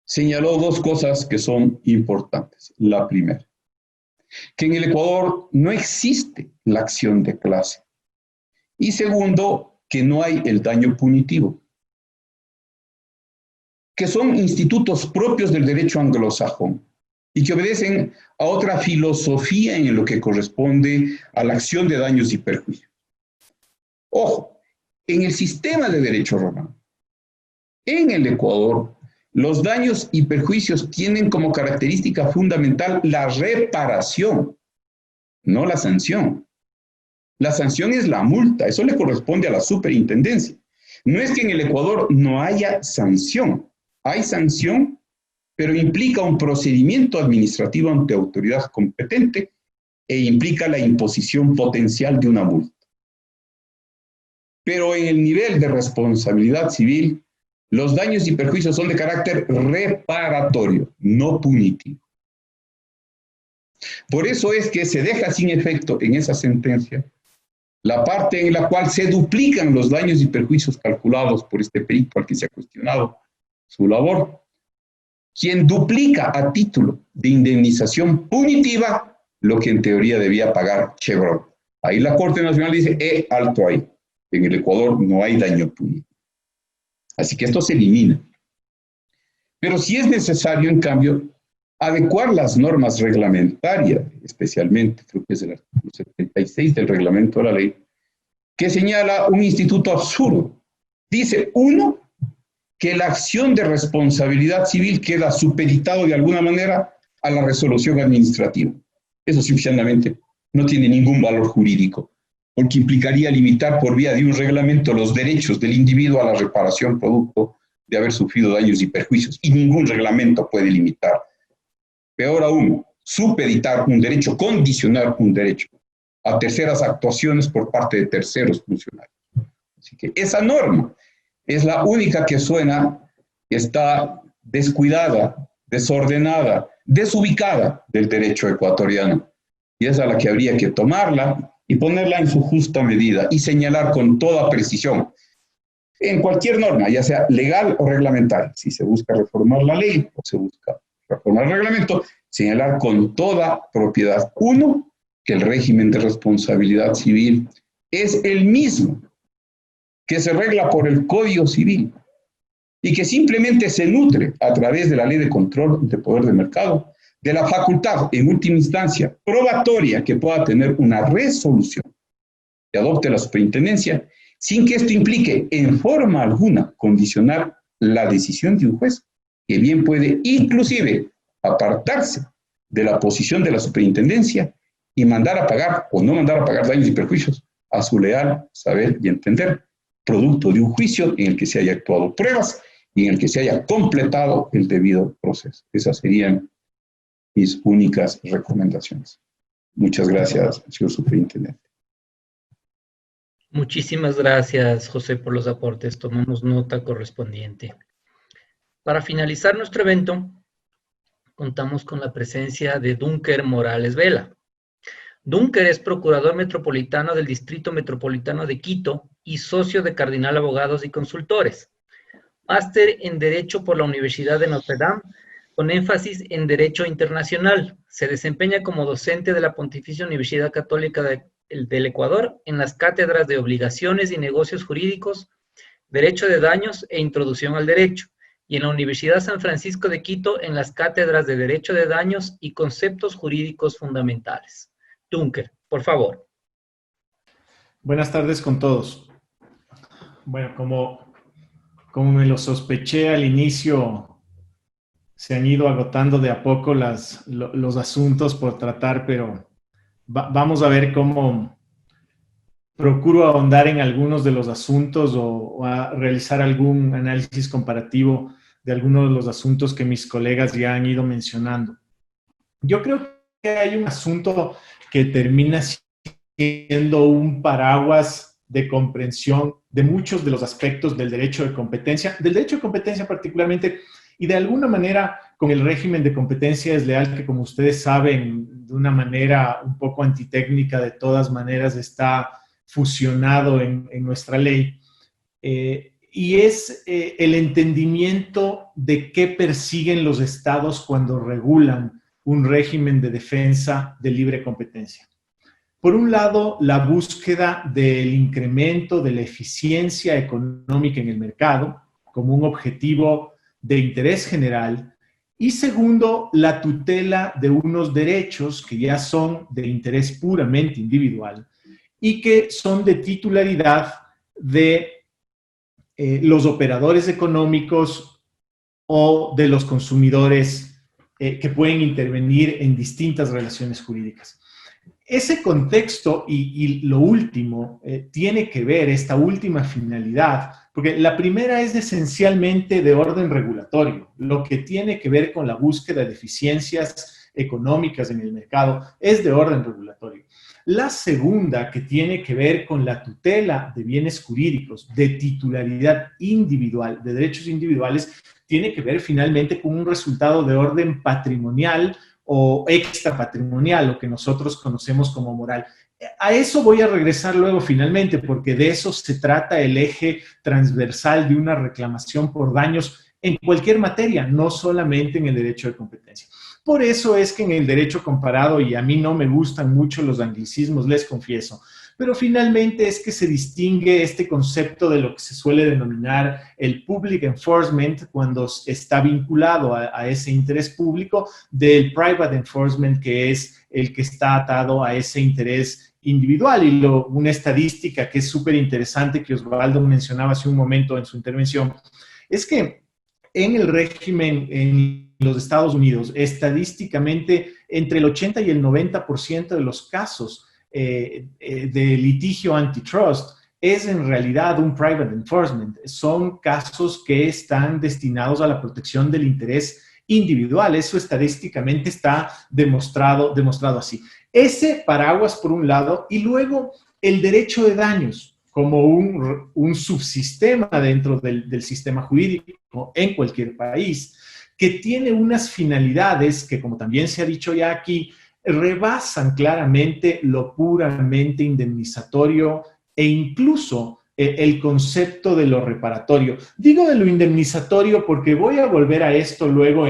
señaló dos cosas que son importantes. La primera, que en el Ecuador no existe la acción de clase. Y segundo, que no hay el daño punitivo, que son institutos propios del derecho anglosajón y que obedecen a otra filosofía en lo que corresponde a la acción de daños y perjuicios. Ojo, en el sistema de derecho romano, en el Ecuador, los daños y perjuicios tienen como característica fundamental la reparación, no la sanción. La sanción es la multa, eso le corresponde a la superintendencia. No es que en el Ecuador no haya sanción, hay sanción, pero implica un procedimiento administrativo ante autoridad competente e implica la imposición potencial de una multa. Pero en el nivel de responsabilidad civil, los daños y perjuicios son de carácter reparatorio, no punitivo. Por eso es que se deja sin efecto en esa sentencia la parte en la cual se duplican los daños y perjuicios calculados por este perito al que se ha cuestionado su labor, quien duplica a título de indemnización punitiva lo que en teoría debía pagar Chevron. Ahí la Corte Nacional dice, alto ahí, en el Ecuador no hay daño punitivo. Así que esto se elimina. Pero sí es necesario, en cambio, adecuar las normas reglamentarias, especialmente, creo que es el artículo 76 del reglamento de la ley, que señala un instituto absurdo. Dice, uno, que la acción de responsabilidad civil queda supeditado de alguna manera a la resolución administrativa. Eso simplemente no tiene ningún valor jurídico, porque implicaría limitar por vía de un reglamento los derechos del individuo a la reparación producto de haber sufrido daños y perjuicios, y ningún reglamento puede limitar. Peor aún, supeditar un derecho, condicionar un derecho a terceras actuaciones por parte de terceros funcionarios. Así que esa norma es la única que suena, está descuidada, desordenada, desubicada del derecho ecuatoriano. Y es a la que habría que tomarla y ponerla en su justa medida y señalar con toda precisión en cualquier norma, ya sea legal o reglamentaria. Si se busca reformar la ley o se busca reformar el reglamento, señalar con toda propiedad, uno, que el régimen de responsabilidad civil es el mismo que se regla por el Código Civil y que simplemente se nutre a través de la Ley de Control de Poder de Mercado de la facultad, en última instancia, probatoria que pueda tener una resolución que adopte la superintendencia, sin que esto implique en forma alguna condicionar la decisión de un juez, que bien puede inclusive apartarse de la posición de la superintendencia y mandar a pagar o no mandar a pagar daños y perjuicios a su leal saber y entender, producto de un juicio en el que se haya actuado pruebas y en el que se haya completado el debido proceso. Esas serían mis únicas recomendaciones. Muchas gracias, señor superintendente. Muchísimas gracias, José, por los aportes. Tomamos nota correspondiente. Para finalizar nuestro evento, contamos con la presencia de Dunker Morales Vela. Dunker es procurador metropolitano del Distrito Metropolitano de Quito y socio de Cardinal Abogados y Consultores. Máster en Derecho por la Universidad de Notre Dame, con énfasis en Derecho Internacional. Se desempeña como docente de la Pontificia Universidad Católica del Ecuador en las cátedras de Obligaciones y Negocios Jurídicos, Derecho de Daños e Introducción al Derecho, y en la Universidad San Francisco de Quito en las cátedras de Derecho de Daños y Conceptos Jurídicos Fundamentales. Dunker, por favor. Buenas tardes con todos. Bueno, como me lo sospeché al inicio, se han ido agotando de a poco los asuntos por tratar, pero vamos a ver cómo procuro ahondar en algunos de los asuntos o a realizar algún análisis comparativo de algunos de los asuntos que mis colegas ya han ido mencionando. Yo creo que hay un asunto que termina siendo un paraguas de comprensión de muchos de los aspectos del derecho de competencia particularmente, y de alguna manera con el régimen de competencia desleal que, como ustedes saben, de una manera un poco antitécnica, de todas maneras está fusionado en nuestra ley, y es el entendimiento de qué persiguen los estados cuando regulan un régimen de defensa de libre competencia. Por un lado, la búsqueda del incremento de la eficiencia económica en el mercado como un objetivo de interés general, y segundo, la tutela de unos derechos que ya son de interés puramente individual y que son de titularidad de los operadores económicos o de los consumidores que pueden intervenir en distintas relaciones jurídicas. Ese contexto y lo último tiene que ver, esta última finalidad, porque la primera es esencialmente de orden regulatorio, lo que tiene que ver con la búsqueda de eficiencias económicas en el mercado es de orden regulatorio. La segunda, que tiene que ver con la tutela de bienes jurídicos, de titularidad individual, de derechos individuales, tiene que ver finalmente con un resultado de orden patrimonial o extrapatrimonial, lo que nosotros conocemos como moral. A eso voy a regresar luego finalmente, porque de eso se trata el eje transversal de una reclamación por daños en cualquier materia, no solamente en el derecho de competencia. Por eso es que en el derecho comparado, y a mí no me gustan mucho los anglicismos, les confieso, pero finalmente es que se distingue este concepto de lo que se suele denominar el public enforcement, cuando está vinculado a ese interés público, del private enforcement, que es el que está atado a ese interés individual. Y una estadística que es súper interesante, que Osvaldo mencionaba hace un momento en su intervención, es que en el régimen en los Estados Unidos, estadísticamente, entre el 80 y el 90% de los casos de litigio antitrust es en realidad un private enforcement. Son casos que están destinados a la protección del interés individual. Eso estadísticamente está demostrado así. Ese paraguas por un lado, y luego el derecho de daños como un subsistema dentro del sistema jurídico en cualquier país, que tiene unas finalidades que, como también se ha dicho ya aquí, rebasan claramente lo puramente indemnizatorio e incluso el concepto de lo reparatorio. Digo de lo indemnizatorio porque voy a volver a esto luego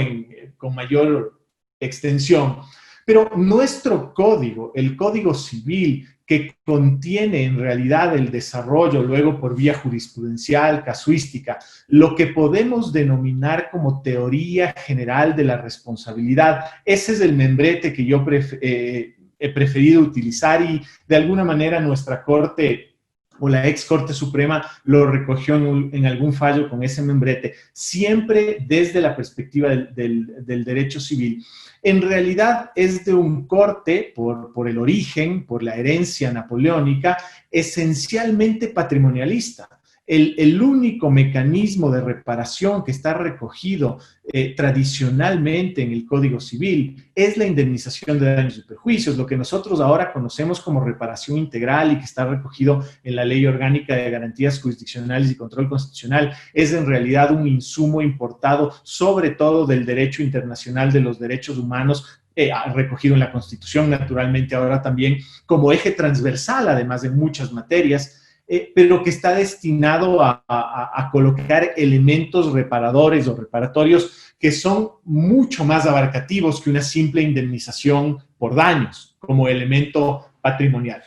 con mayor extensión, pero nuestro código, el Código Civil, que contiene en realidad el desarrollo luego por vía jurisprudencial, casuística, lo que podemos denominar como teoría general de la responsabilidad. Ese es el membrete que yo he preferido utilizar, y de alguna manera nuestra Corte o la ex Corte Suprema lo recogió en algún fallo con ese membrete, siempre desde la perspectiva del derecho civil. En realidad es de un corte, por el origen, por la herencia napoleónica, esencialmente patrimonialista. El único mecanismo de reparación que está recogido tradicionalmente en el Código Civil es la indemnización de daños y perjuicios, lo que nosotros ahora conocemos como reparación integral y que está recogido en la Ley Orgánica de Garantías Jurisdiccionales y Control Constitucional, es en realidad un insumo importado sobre todo del derecho internacional de los derechos humanos, recogido en la Constitución, naturalmente ahora también como eje transversal, además de muchas materias. pero que está destinado a colocar elementos reparadores o reparatorios que son mucho más abarcativos que una simple indemnización por daños como elemento patrimonial.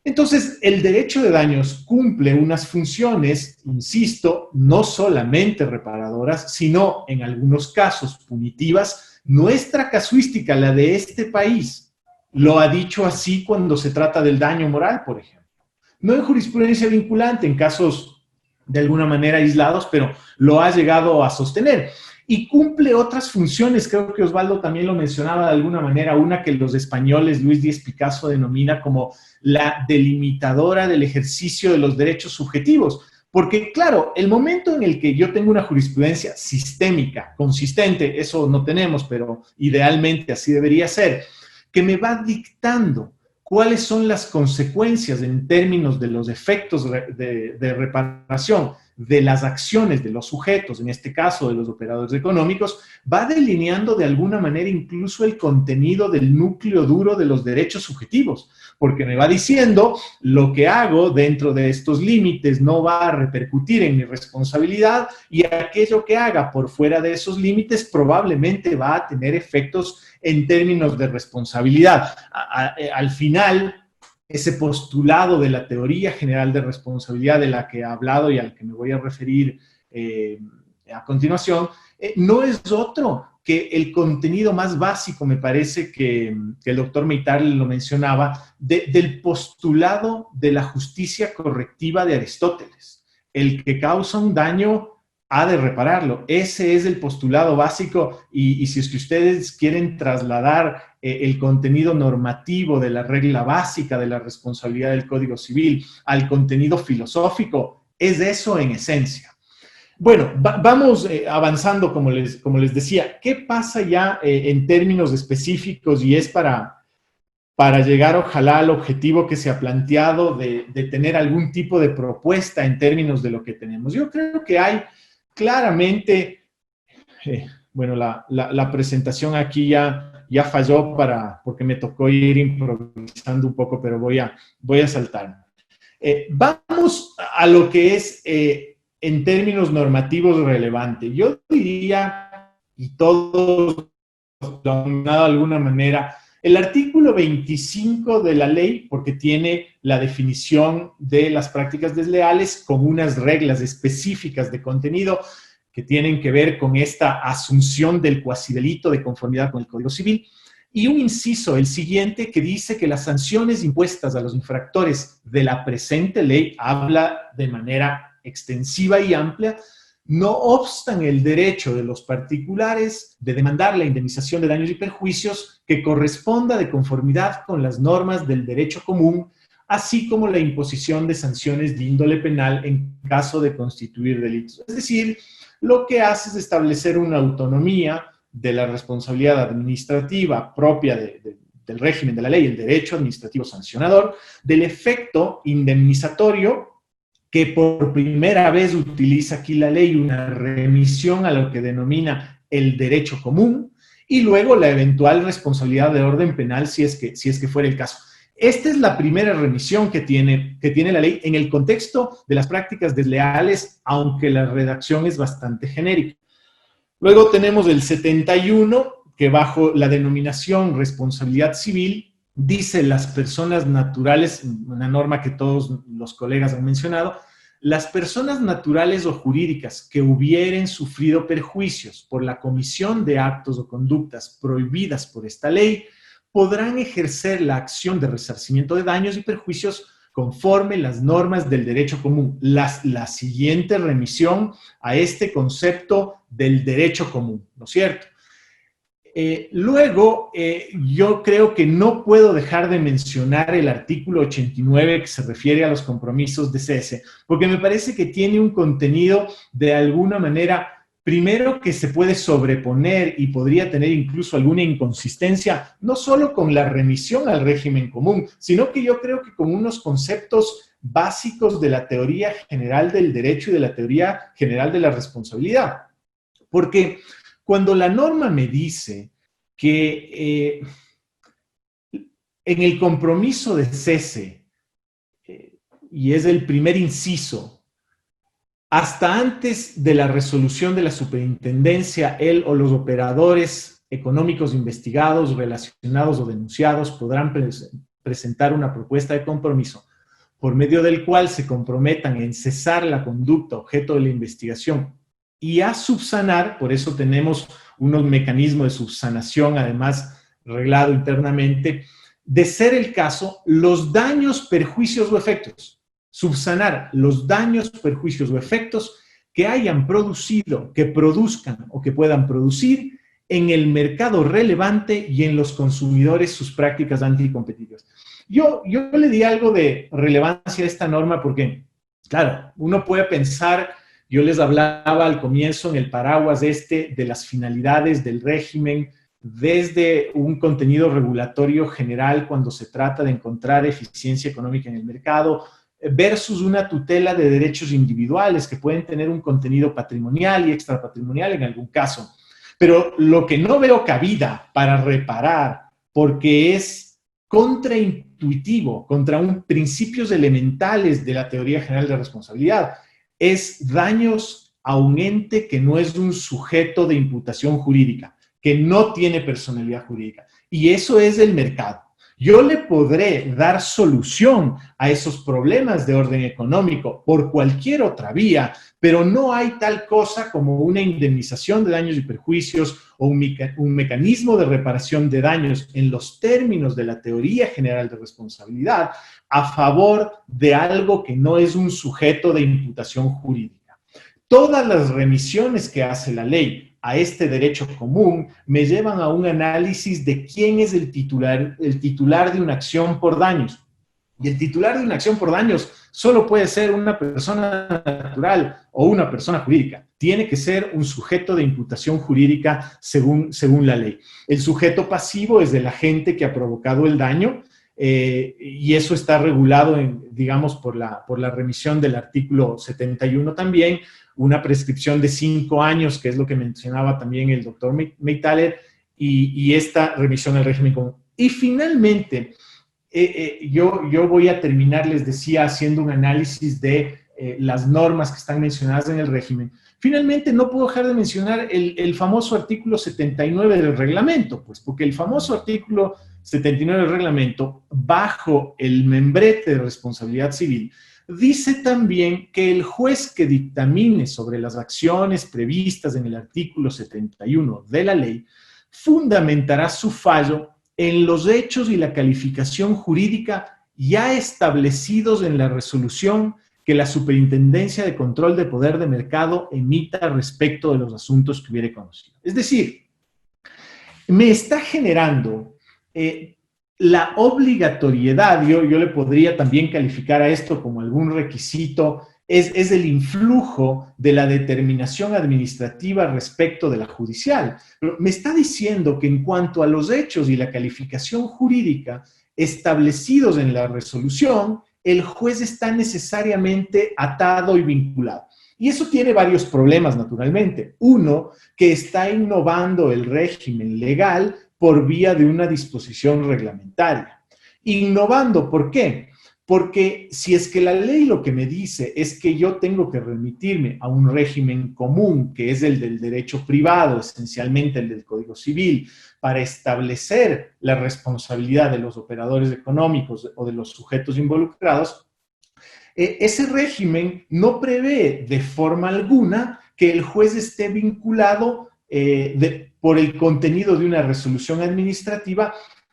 Entonces, el derecho de daños cumple unas funciones, insisto, no solamente reparadoras, sino en algunos casos punitivas. Nuestra casuística, la de este país, lo ha dicho así cuando se trata del daño moral, por ejemplo. No en jurisprudencia vinculante, en casos de alguna manera aislados, pero lo ha llegado a sostener. Y cumple otras funciones, creo que Osvaldo también lo mencionaba de alguna manera, una que los españoles, Luis Díez Picasso denomina como la delimitadora del ejercicio de los derechos subjetivos. Porque, claro, el momento en el que yo tengo una jurisprudencia sistémica, consistente, eso no tenemos, pero idealmente así debería ser, que me va dictando cuáles son las consecuencias en términos de los efectos de reparación de las acciones de los sujetos, en este caso de los operadores económicos, va delineando de alguna manera incluso el contenido del núcleo duro de los derechos subjetivos, porque me va diciendo lo que hago dentro de estos límites no va a repercutir en mi responsabilidad y aquello que haga por fuera de esos límites probablemente va a tener efectos en términos de responsabilidad. Al final, ese postulado de la teoría general de responsabilidad de la que he hablado y al que me voy a referir a continuación, no es otro que el contenido más básico, me parece que el doctor Meital lo mencionaba, del postulado de la justicia correctiva de Aristóteles. El que causa un daño ha de repararlo. Ese es el postulado básico y si es que ustedes quieren trasladar el contenido normativo de la regla básica de la responsabilidad del Código Civil al contenido filosófico, es eso en esencia. Bueno, vamos avanzando, como les decía. ¿Qué pasa ya en términos específicos? Y es para llegar, ojalá, al objetivo que se ha planteado de tener algún tipo de propuesta en términos de lo que tenemos. Yo creo que hay claramente, bueno, la presentación aquí ya falló porque me tocó ir improvisando un poco, pero voy a saltar. Vamos a lo que es, en términos normativos, relevante. Yo diría, y todos lo han dado de alguna manera, el artículo 25 de la ley, porque tiene la definición de las prácticas desleales con unas reglas específicas de contenido que tienen que ver con esta asunción del cuasidelito de conformidad con el Código Civil, y un inciso, el siguiente, que dice que las sanciones impuestas a los infractores de la presente ley, habla de manera extensiva y amplia, no obstan el derecho de los particulares de demandar la indemnización de daños y perjuicios que corresponda de conformidad con las normas del derecho común, así como la imposición de sanciones de índole penal en caso de constituir delitos. Es decir, lo que hace es establecer una autonomía de la responsabilidad administrativa propia del régimen de la ley, el derecho administrativo sancionador, del efecto indemnizatorio que por primera vez utiliza aquí la ley, una remisión a lo que denomina el derecho común, y luego la eventual responsabilidad de orden penal si es que fuera el caso. Esta es la primera remisión que tiene la ley en el contexto de las prácticas desleales, aunque la redacción es bastante genérica. Luego tenemos el 71, que bajo la denominación responsabilidad civil, dice las personas naturales, una norma que todos los colegas han mencionado, las personas naturales o jurídicas que hubieren sufrido perjuicios por la comisión de actos o conductas prohibidas por esta ley, podrán ejercer la acción de resarcimiento de daños y perjuicios conforme las normas del derecho común. La siguiente remisión a este concepto del derecho común, ¿no es cierto? Luego, yo creo que no puedo dejar de mencionar el artículo 89 que se refiere a los compromisos de cese, porque me parece que tiene un contenido de alguna manera, primero, que se puede sobreponer y podría tener incluso alguna inconsistencia, no solo con la remisión al régimen común, sino que yo creo que con unos conceptos básicos de la teoría general del derecho y de la teoría general de la responsabilidad. Porque cuando la norma me dice que en el compromiso de cese y es el primer inciso. Hasta antes de la resolución de la superintendencia, él o los operadores económicos investigados, relacionados o denunciados podrán presentar una propuesta de compromiso por medio del cual se comprometan en cesar la conducta objeto de la investigación y a subsanar, por eso tenemos unos mecanismos de subsanación, además reglado internamente, de ser el caso, los daños, perjuicios o efectos. Subsanar los daños, perjuicios o efectos que hayan producido, que produzcan o que puedan producir en el mercado relevante y en los consumidores sus prácticas anticompetitivas. Yo le di algo de relevancia a esta norma porque, claro, uno puede pensar, yo les hablaba al comienzo en el paraguas de las finalidades del régimen, desde un contenido regulatorio general cuando se trata de encontrar eficiencia económica en el mercado, versus una tutela de derechos individuales que pueden tener un contenido patrimonial y extrapatrimonial en algún caso. Pero lo que no veo cabida para reparar, porque es contraintuitivo, contra principios elementales de la teoría general de responsabilidad, es daños a un ente que no es un sujeto de imputación jurídica, que no tiene personalidad jurídica. Y eso es el mercado. Yo le podré dar solución a esos problemas de orden económico por cualquier otra vía, pero no hay tal cosa como una indemnización de daños y perjuicios o un mecanismo de reparación de daños en los términos de la teoría general de responsabilidad a favor de algo que no es un sujeto de imputación jurídica. Todas las remisiones que hace la ley a este derecho común me llevan a un análisis de quién es el titular de una acción por daños. Y el titular de una acción por daños solo puede ser una persona natural o una persona jurídica. Tiene que ser un sujeto de imputación jurídica según la ley. El sujeto pasivo es el agente que ha provocado el daño y eso está regulado, digamos, por la remisión del artículo 71 también, una prescripción de 5 años, que es lo que mencionaba también el doctor Meithaler, y esta remisión al régimen común. Y finalmente, yo voy a terminar, les decía, haciendo un análisis de las normas que están mencionadas en el régimen. Finalmente, no puedo dejar de mencionar el famoso artículo 79 del reglamento, pues, porque el famoso artículo 79 del reglamento, bajo el membrete de responsabilidad civil, dice también que el juez que dictamine sobre las acciones previstas en el artículo 71 de la ley fundamentará su fallo en los hechos y la calificación jurídica ya establecidos en la resolución que la Superintendencia de Control de Poder de Mercado emita respecto de los asuntos que hubiere conocido. Es decir, me está generando la obligatoriedad, yo le podría también calificar a esto como algún requisito, es el influjo de la determinación administrativa respecto de la judicial. Pero me está diciendo que en cuanto a los hechos y la calificación jurídica establecidos en la resolución, el juez está necesariamente atado y vinculado. Y eso tiene varios problemas, naturalmente. Uno, que está innovando el régimen legal por vía de una disposición reglamentaria. Innovando, ¿por qué? Porque si es que la ley lo que me dice es que yo tengo que remitirme a un régimen común, que es el del derecho privado, esencialmente el del Código Civil, para establecer la responsabilidad de los operadores económicos o de los sujetos involucrados, ese régimen no prevé de forma alguna que el juez esté vinculado por el contenido de una resolución administrativa,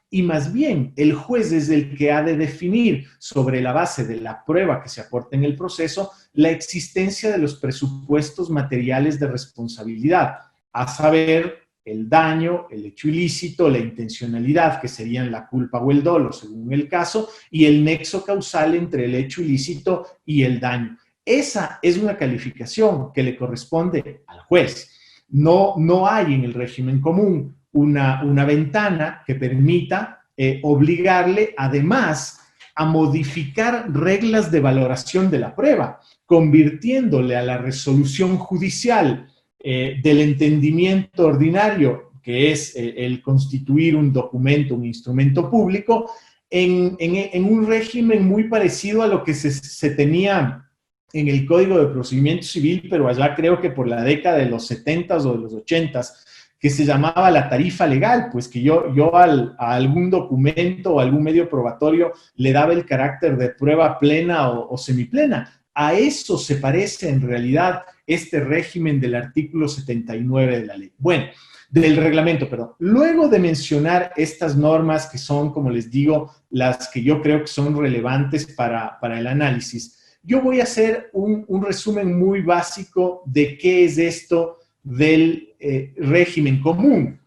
y más bien el juez es el que ha de definir, sobre la base de la prueba que se aporta en el proceso, la existencia de los presupuestos materiales de responsabilidad, a saber, el daño, el hecho ilícito, la intencionalidad, que serían la culpa o el dolo, según el caso, y el nexo causal entre el hecho ilícito y el daño. Esa es una calificación que le corresponde al juez. No hay en el régimen común una ventana que permita obligarle, además, a modificar reglas de valoración de la prueba, convirtiéndole a la resolución judicial del entendimiento ordinario, que es el constituir un documento, un instrumento público, en un régimen muy parecido a lo que se tenía en el Código de Procedimiento Civil, pero allá creo que por la década de los 70s o de los 80s, que se llamaba la tarifa legal, pues que yo a algún documento o algún medio probatorio le daba el carácter de prueba plena o semiplena. A eso se parece en realidad este régimen del artículo 79 de la ley. Bueno, del reglamento, perdón. Luego de mencionar estas normas que son, como les digo, las que yo creo que son relevantes para el análisis, yo voy a hacer un resumen muy básico de qué es esto del régimen común.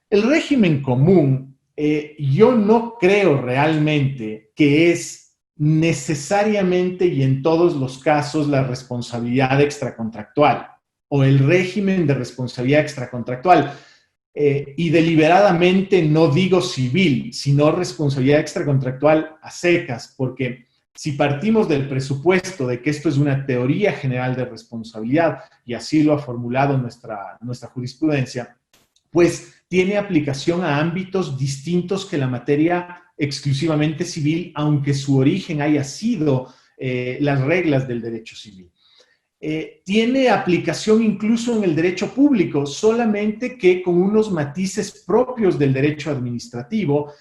El régimen común, yo no creo realmente que es necesariamente y en todos los casos la responsabilidad extracontractual o el régimen de responsabilidad extracontractual. Y deliberadamente no digo civil, sino responsabilidad extracontractual a secas, porque si partimos del presupuesto de que esto es una teoría general de responsabilidad, y así lo ha formulado nuestra jurisprudencia, pues tiene aplicación a ámbitos distintos que la materia exclusivamente civil, aunque su origen haya sido las reglas del derecho civil. Tiene aplicación incluso en el derecho público, solamente que con unos matices propios del derecho administrativo,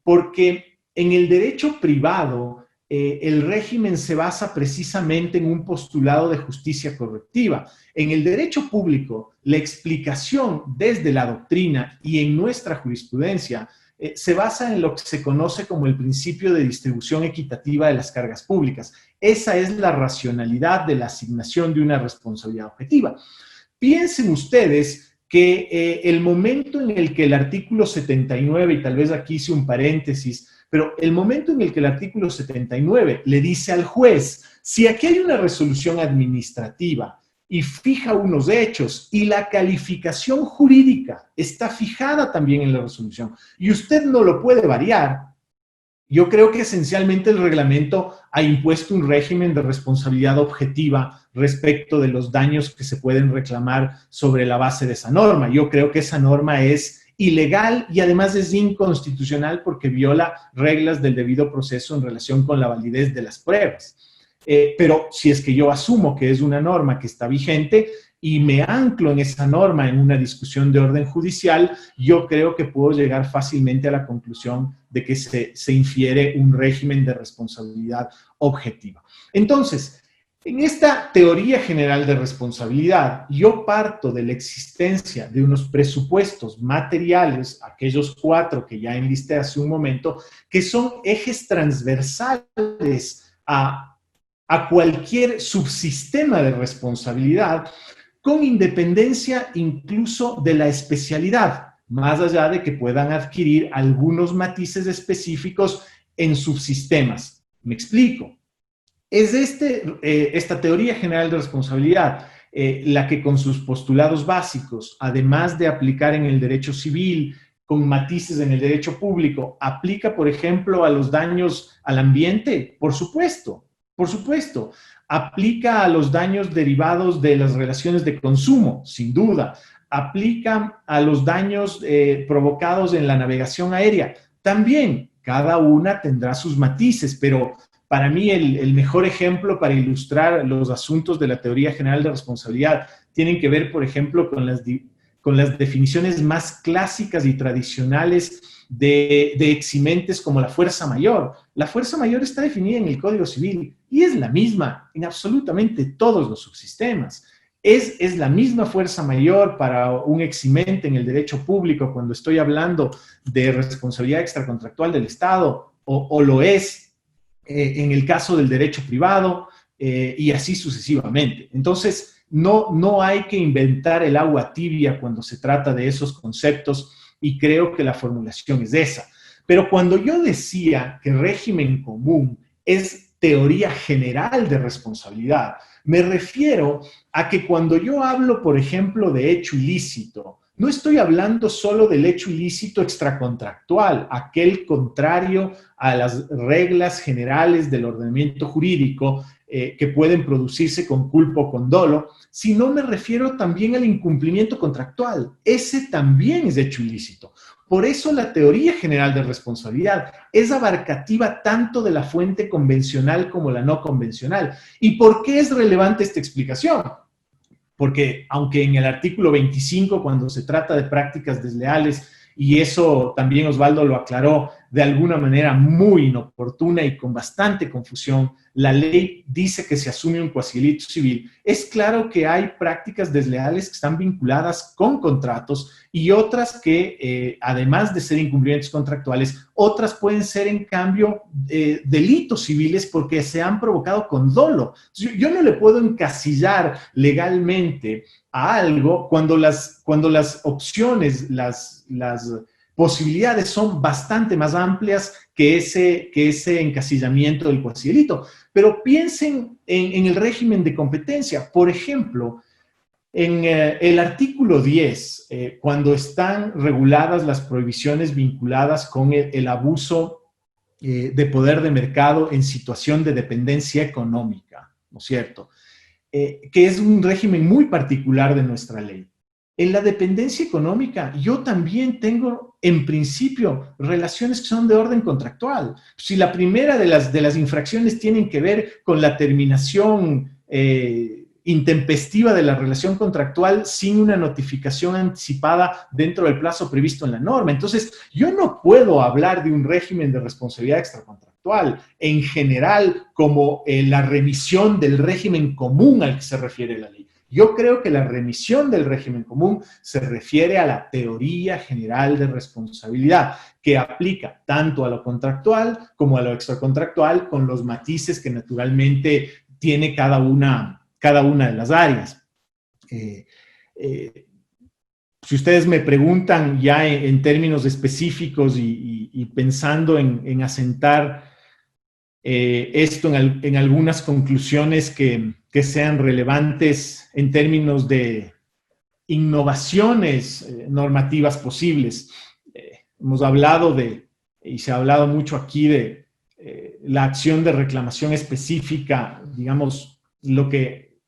porque en el derecho privado el régimen se basa precisamente en un postulado de justicia correctiva. En el derecho público, la explicación desde la doctrina y en nuestra jurisprudencia se basa en lo que se conoce como el principio de distribución equitativa de las cargas públicas. Esa es la racionalidad de la asignación de una responsabilidad objetiva. Piensen ustedes que el momento en el que el artículo 79, y tal vez aquí hice un paréntesis, pero el momento en el que el artículo 79 le dice al juez, si aquí hay una resolución administrativa y fija unos hechos y la calificación jurídica está fijada también en la resolución y usted no lo puede variar, yo creo que esencialmente el reglamento ha impuesto un régimen de responsabilidad objetiva respecto de los daños que se pueden reclamar sobre la base de esa norma. Yo creo que esa norma es ilegal y además es inconstitucional porque viola reglas del debido proceso en relación con la validez de las pruebas. Pero si es que yo asumo que es una norma que está vigente y me anclo en esa norma en una discusión de orden judicial, yo creo que puedo llegar fácilmente a la conclusión de que se infiere un régimen de responsabilidad objetiva. Entonces, en esta teoría general de responsabilidad, yo parto de la existencia de unos presupuestos materiales, aquellos 4 que ya enlisté hace un momento, que son ejes transversales a cualquier subsistema de responsabilidad, con independencia incluso de la especialidad, más allá de que puedan adquirir algunos matices específicos en subsistemas. Me explico. Es esta teoría general de responsabilidad la que con sus postulados básicos, además de aplicar en el derecho civil, con matices en el derecho público, aplica, por ejemplo, a los daños al ambiente, por supuesto. Aplica a los daños derivados de las relaciones de consumo, sin duda. Aplica a los daños provocados en la navegación aérea. También, cada una tendrá sus matices, pero para mí el mejor ejemplo para ilustrar los asuntos de la teoría general de responsabilidad tienen que ver, por ejemplo, con las definiciones más clásicas y tradicionales de eximentes como la fuerza mayor. La fuerza mayor está definida en el Código Civil y es la misma en absolutamente todos los subsistemas. Es la misma fuerza mayor para un eximente en el derecho público cuando estoy hablando de responsabilidad extracontractual del Estado o lo es en el caso del derecho privado y así sucesivamente. Entonces, no hay que inventar el agua tibia cuando se trata de esos conceptos y creo que la formulación es esa. Pero cuando yo decía que régimen común es teoría general de responsabilidad, me refiero a que cuando yo hablo, por ejemplo, de hecho ilícito, no estoy hablando solo del hecho ilícito extracontractual, aquel contrario a las reglas generales del ordenamiento jurídico que pueden producirse con culpa o con dolo, sino me refiero también al incumplimiento contractual. Ese también es hecho ilícito. Por eso la teoría general de responsabilidad es abarcativa tanto de la fuente convencional como la no convencional. ¿Y por qué es relevante esta explicación? Porque aunque en el artículo 25, cuando se trata de prácticas desleales, y eso también Osvaldo lo aclaró de alguna manera muy inoportuna y con bastante confusión, la ley dice que se asume un cuasi-delito civil. Es claro que hay prácticas desleales que están vinculadas con contratos y otras que, además de ser incumplimientos contractuales, otras pueden ser, en cambio, delitos civiles porque se han provocado con dolo. Yo no le puedo encasillar legalmente a algo cuando las opciones, las posibilidades son bastante más amplias que ese encasillamiento del cuasi-delito. Pero piensen en el régimen de competencia. Por ejemplo, en el artículo 10, cuando están reguladas las prohibiciones vinculadas con el abuso de poder de mercado en situación de dependencia económica, ¿no es cierto? Que es un régimen muy particular de nuestra ley. En la dependencia económica, yo también tengo, en principio, relaciones que son de orden contractual. Si la primera de las infracciones tienen que ver con la terminación intempestiva de la relación contractual sin una notificación anticipada dentro del plazo previsto en la norma. Entonces, yo no puedo hablar de un régimen de responsabilidad extracontractual en general como la remisión del régimen común al que se refiere la ley. Yo creo que la remisión del régimen común se refiere a la teoría general de responsabilidad, que aplica tanto a lo contractual como a lo extracontractual, con los matices que naturalmente tiene cada una de las áreas. Si ustedes me preguntan ya en términos específicos y pensando en asentar esto en algunas conclusiones que sean relevantes en términos de innovaciones normativas posibles. Hemos hablado y se ha hablado mucho aquí de la acción de reclamación específica, digamos, lo que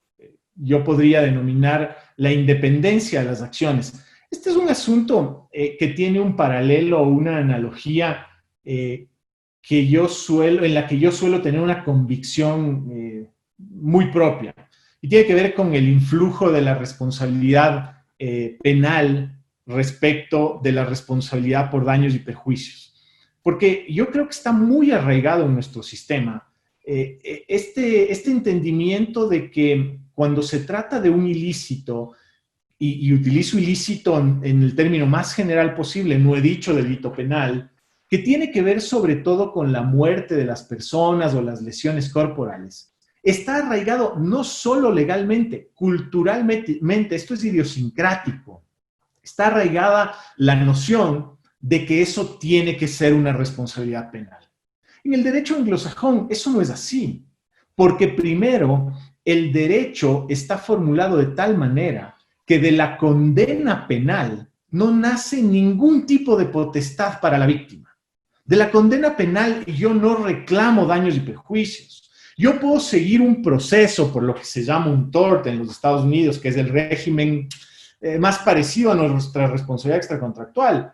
yo podría denominar la independencia de las acciones. Este es un asunto que tiene un paralelo o una analogía en la que yo suelo tener una convicción muy propia. Y tiene que ver con el influjo de la responsabilidad penal respecto de la responsabilidad por daños y perjuicios. Porque yo creo que está muy arraigado en nuestro sistema este entendimiento de que cuando se trata de un ilícito, y utilizo ilícito en el término más general posible, no he dicho delito penal, que tiene que ver sobre todo con la muerte de las personas o las lesiones corporales, está arraigado no solo legalmente, culturalmente, esto es idiosincrático, está arraigada la noción de que eso tiene que ser una responsabilidad penal. En el derecho anglosajón eso no es así, porque primero el derecho está formulado de tal manera que de la condena penal no nace ningún tipo de potestad para la víctima. De la condena penal yo no reclamo daños y perjuicios. Yo puedo seguir un proceso por lo que se llama un tort en los Estados Unidos, que es el régimen más parecido a nuestra responsabilidad extracontractual,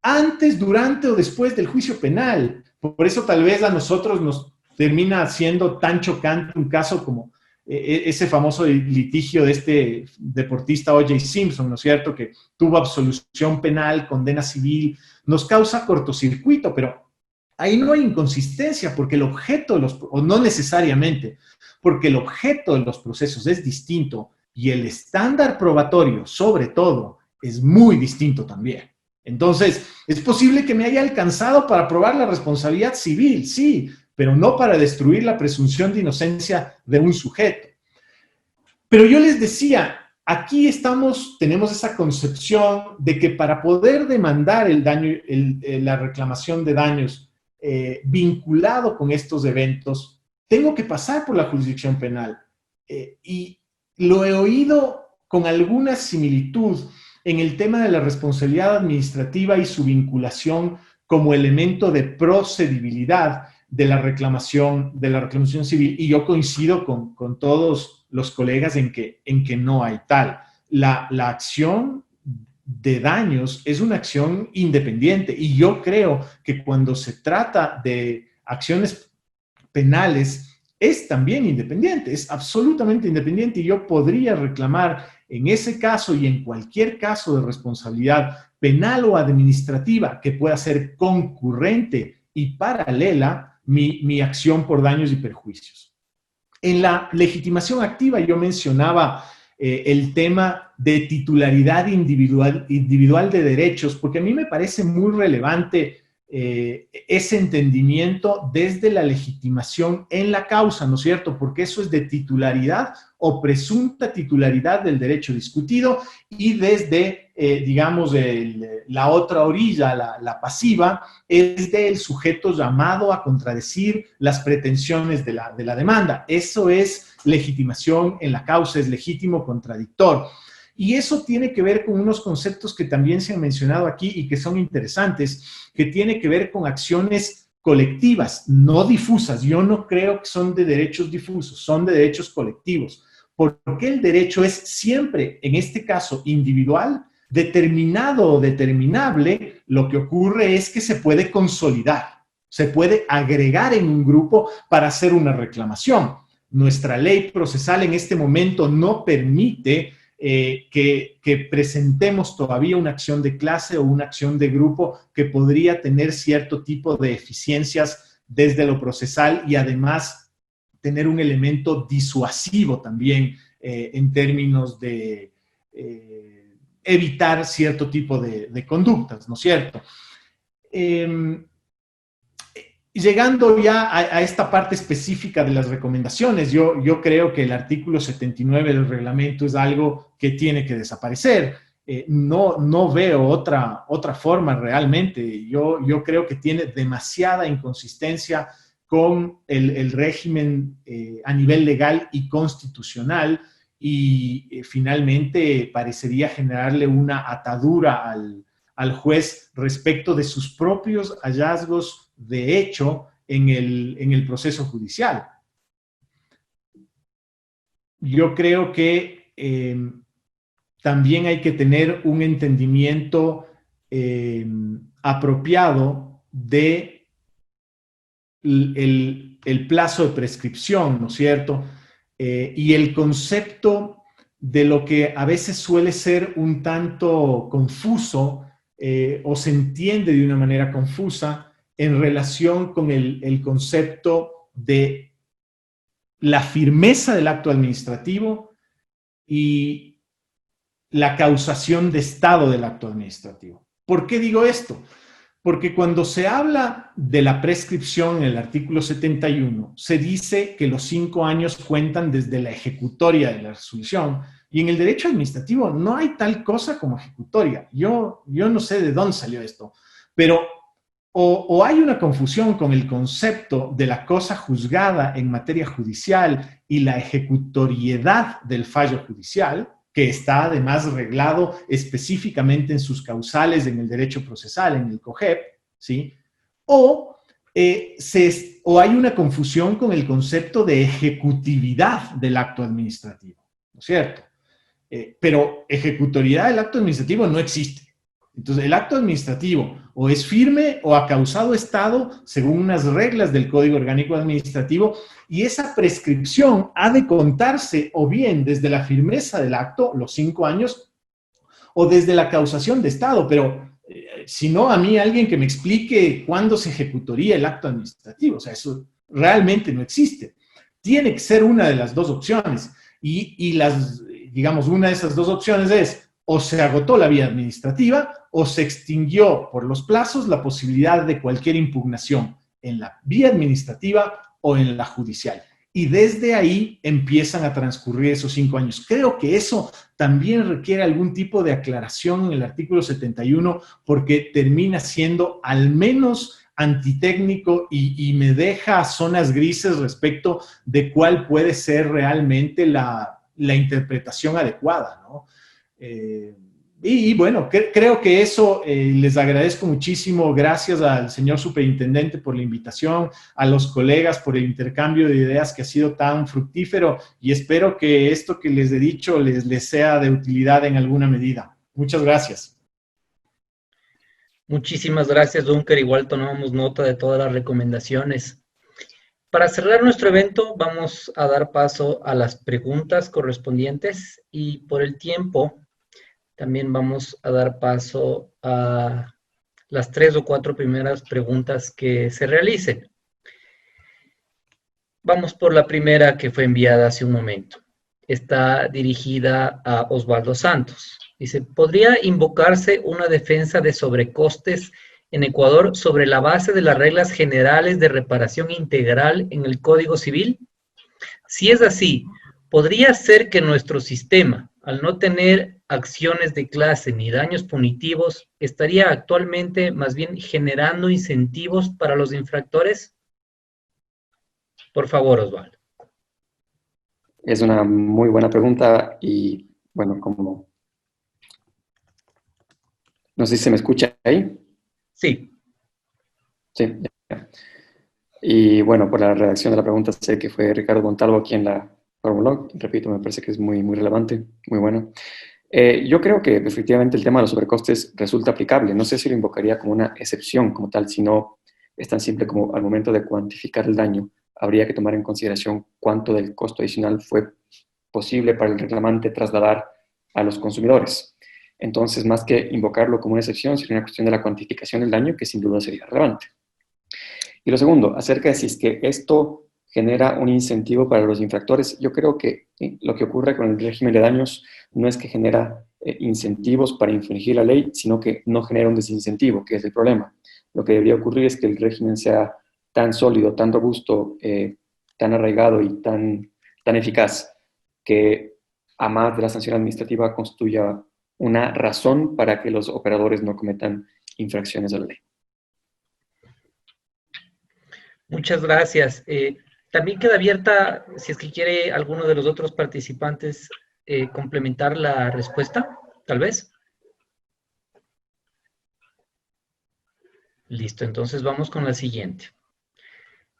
antes, durante o después del juicio penal. Por eso tal vez a nosotros nos termina siendo tan chocante un caso como ese famoso litigio de este deportista O.J. Simpson, ¿no es cierto?, que tuvo absolución penal, condena civil, nos causa cortocircuito, pero ahí no hay inconsistencia porque el objeto, o no necesariamente, porque el objeto de los procesos es distinto y el estándar probatorio, sobre todo, es muy distinto también. Entonces, es posible que me haya alcanzado para probar la responsabilidad civil, sí, pero no para destruir la presunción de inocencia de un sujeto. Pero yo les decía, aquí tenemos esa concepción de que para poder demandar el daño, la reclamación de daños vinculado con estos eventos, tengo que pasar por la jurisdicción penal. Y lo he oído con alguna similitud en el tema de la responsabilidad administrativa y su vinculación como elemento de procedibilidad de la reclamación civil, y yo coincido con todos los colegas en que no hay tal. La acción de daños es una acción independiente. Y yo creo que cuando se trata de acciones penales, es también independiente, es absolutamente independiente. Y yo podría reclamar en ese caso y en cualquier caso de responsabilidad penal o administrativa que pueda ser concurrente y paralela mi acción por daños y perjuicios. En la legitimación activa yo mencionaba el tema de titularidad individual de derechos, porque a mí me parece muy relevante ese entendimiento desde la legitimación en la causa, ¿no es cierto? Porque eso es de titularidad o presunta titularidad del derecho discutido, y desde, digamos, la otra orilla, la pasiva, es del sujeto llamado a contradecir las pretensiones de la demanda. Eso es legitimación en la causa, es legítimo contradictor. Y eso tiene que ver con unos conceptos que también se han mencionado aquí y que son interesantes, que tiene que ver con acciones colectivas, no difusas. Yo no creo que son de derechos difusos, son de derechos colectivos. Porque el derecho es siempre, en este caso, individual, determinado o determinable. Lo que ocurre es que se puede consolidar, se puede agregar en un grupo para hacer una reclamación. Nuestra ley procesal en este momento no permite que presentemos todavía una acción de clase o una acción de grupo que podría tener cierto tipo de eficiencias desde lo procesal y además tener un elemento disuasivo también en términos de evitar cierto tipo de conductas, ¿no es cierto? Llegando ya a esta parte específica de las recomendaciones, yo creo que el artículo 79 del reglamento es algo que tiene que desaparecer. No veo otra forma realmente. Yo creo que tiene demasiada inconsistencia con el régimen a nivel legal y constitucional, y finalmente parecería generarle una atadura al juez respecto de sus propios hallazgos de hecho en el proceso judicial. Yo creo que también hay que tener un entendimiento apropiado de el plazo de prescripción, ¿no es cierto? Y el concepto de lo que a veces suele ser un tanto confuso o se entiende de una manera confusa en relación con el concepto de la firmeza del acto administrativo y la causación de estado del acto administrativo. ¿Por qué digo esto? Porque cuando se habla de la prescripción en el artículo 71, se dice que los 5 años cuentan desde la ejecutoria de la resolución, y en el derecho administrativo no hay tal cosa como ejecutoria. Yo no sé de dónde salió esto, pero o hay una confusión con el concepto de la cosa juzgada en materia judicial y la ejecutoriedad del fallo judicial, que está además reglado específicamente en sus causales en el derecho procesal, en el COGEP, ¿sí? O hay una confusión con el concepto de ejecutividad del acto administrativo, ¿no es cierto? Pero ejecutoriedad del acto administrativo no existe. Entonces, el acto administrativo o es firme o ha causado estado según unas reglas del Código Orgánico Administrativo, y esa prescripción ha de contarse o bien desde la firmeza del acto, los 5 años, o desde la causación de estado. Pero si no, a mí alguien que me explique cuándo se ejecutaría el acto administrativo. O sea, eso realmente no existe. Tiene que ser una de las dos opciones. Y digamos, una de esas dos opciones es: o se agotó la vía administrativa o se extinguió por los plazos la posibilidad de cualquier impugnación en la vía administrativa o en la judicial. Y desde ahí empiezan a transcurrir esos 5 años. Creo que eso también requiere algún tipo de aclaración en el artículo 71, porque termina siendo al menos antitécnico y me deja zonas grises respecto de cuál puede ser realmente la interpretación adecuada, ¿no? Y bueno, creo que eso les agradezco muchísimo. Gracias al señor superintendente por la invitación, a los colegas por el intercambio de ideas que ha sido tan fructífero, y espero que esto que les he dicho les sea de utilidad en alguna medida. Muchas gracias. Muchísimas gracias, Dunker. Igual tomamos nota de todas las recomendaciones. Para cerrar nuestro evento, vamos a dar paso a las preguntas correspondientes y por el tiempo también vamos a dar paso a las 3 o 4 primeras preguntas que se realicen. Vamos por la primera que fue enviada hace un momento. Está dirigida a Osvaldo Santos. Dice, ¿podría invocarse una defensa de sobrecostes en Ecuador sobre la base de las reglas generales de reparación integral en el Código Civil? Si es así, ¿podría ser que nuestro sistema, al no tener acciones de clase ni daños punitivos, estaría actualmente más bien generando incentivos para los infractores? Por favor, Osvaldo. Es una muy buena pregunta y, bueno, como... No sé si se me escucha ahí. Sí. Sí. Y, bueno, por la redacción de la pregunta sé que fue Ricardo Montalvo quien la formuló. Repito, me parece que es muy, muy relevante, muy bueno. Yo creo que efectivamente el tema de los sobrecostes resulta aplicable. No sé si lo invocaría como una excepción como tal, sino es tan simple como al momento de cuantificar el daño, habría que tomar en consideración cuánto del costo adicional fue posible para el reclamante trasladar a los consumidores. Entonces, más que invocarlo como una excepción, sería una cuestión de la cuantificación del daño que sin duda sería relevante. Y lo segundo, acerca de si es que esto genera un incentivo para los infractores, yo creo que lo que ocurre con el régimen de daños no es que genera incentivos para infringir la ley, sino que no genera un desincentivo, que es el problema. Lo que debería ocurrir es que el régimen sea tan sólido, tan robusto, tan arraigado y tan eficaz, que a más de la sanción administrativa constituya una razón para que los operadores no cometan infracciones a la ley. Muchas gracias. También queda abierta, si es que quiere alguno de los otros participantes complementar la respuesta, tal vez. Listo, entonces vamos con la siguiente.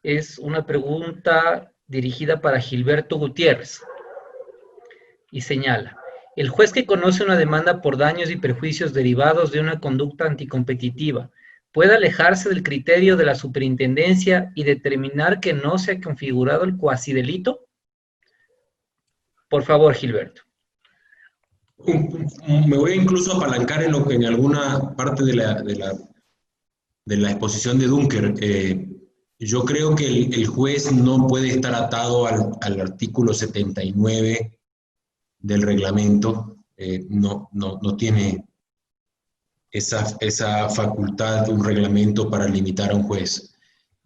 Es una pregunta dirigida para Gilberto Gutiérrez y señala, el juez que conoce una demanda por daños y perjuicios derivados de una conducta anticompetitiva puede alejarse del criterio de la superintendencia y determinar que no se ha configurado el cuasidelito. Por favor, Gilberto. Me voy a incluso apalancar en alguna parte de la exposición de Dunker. Yo creo que el juez no puede estar atado al artículo 79 del reglamento, no tiene esa facultad de un reglamento para limitar a un juez.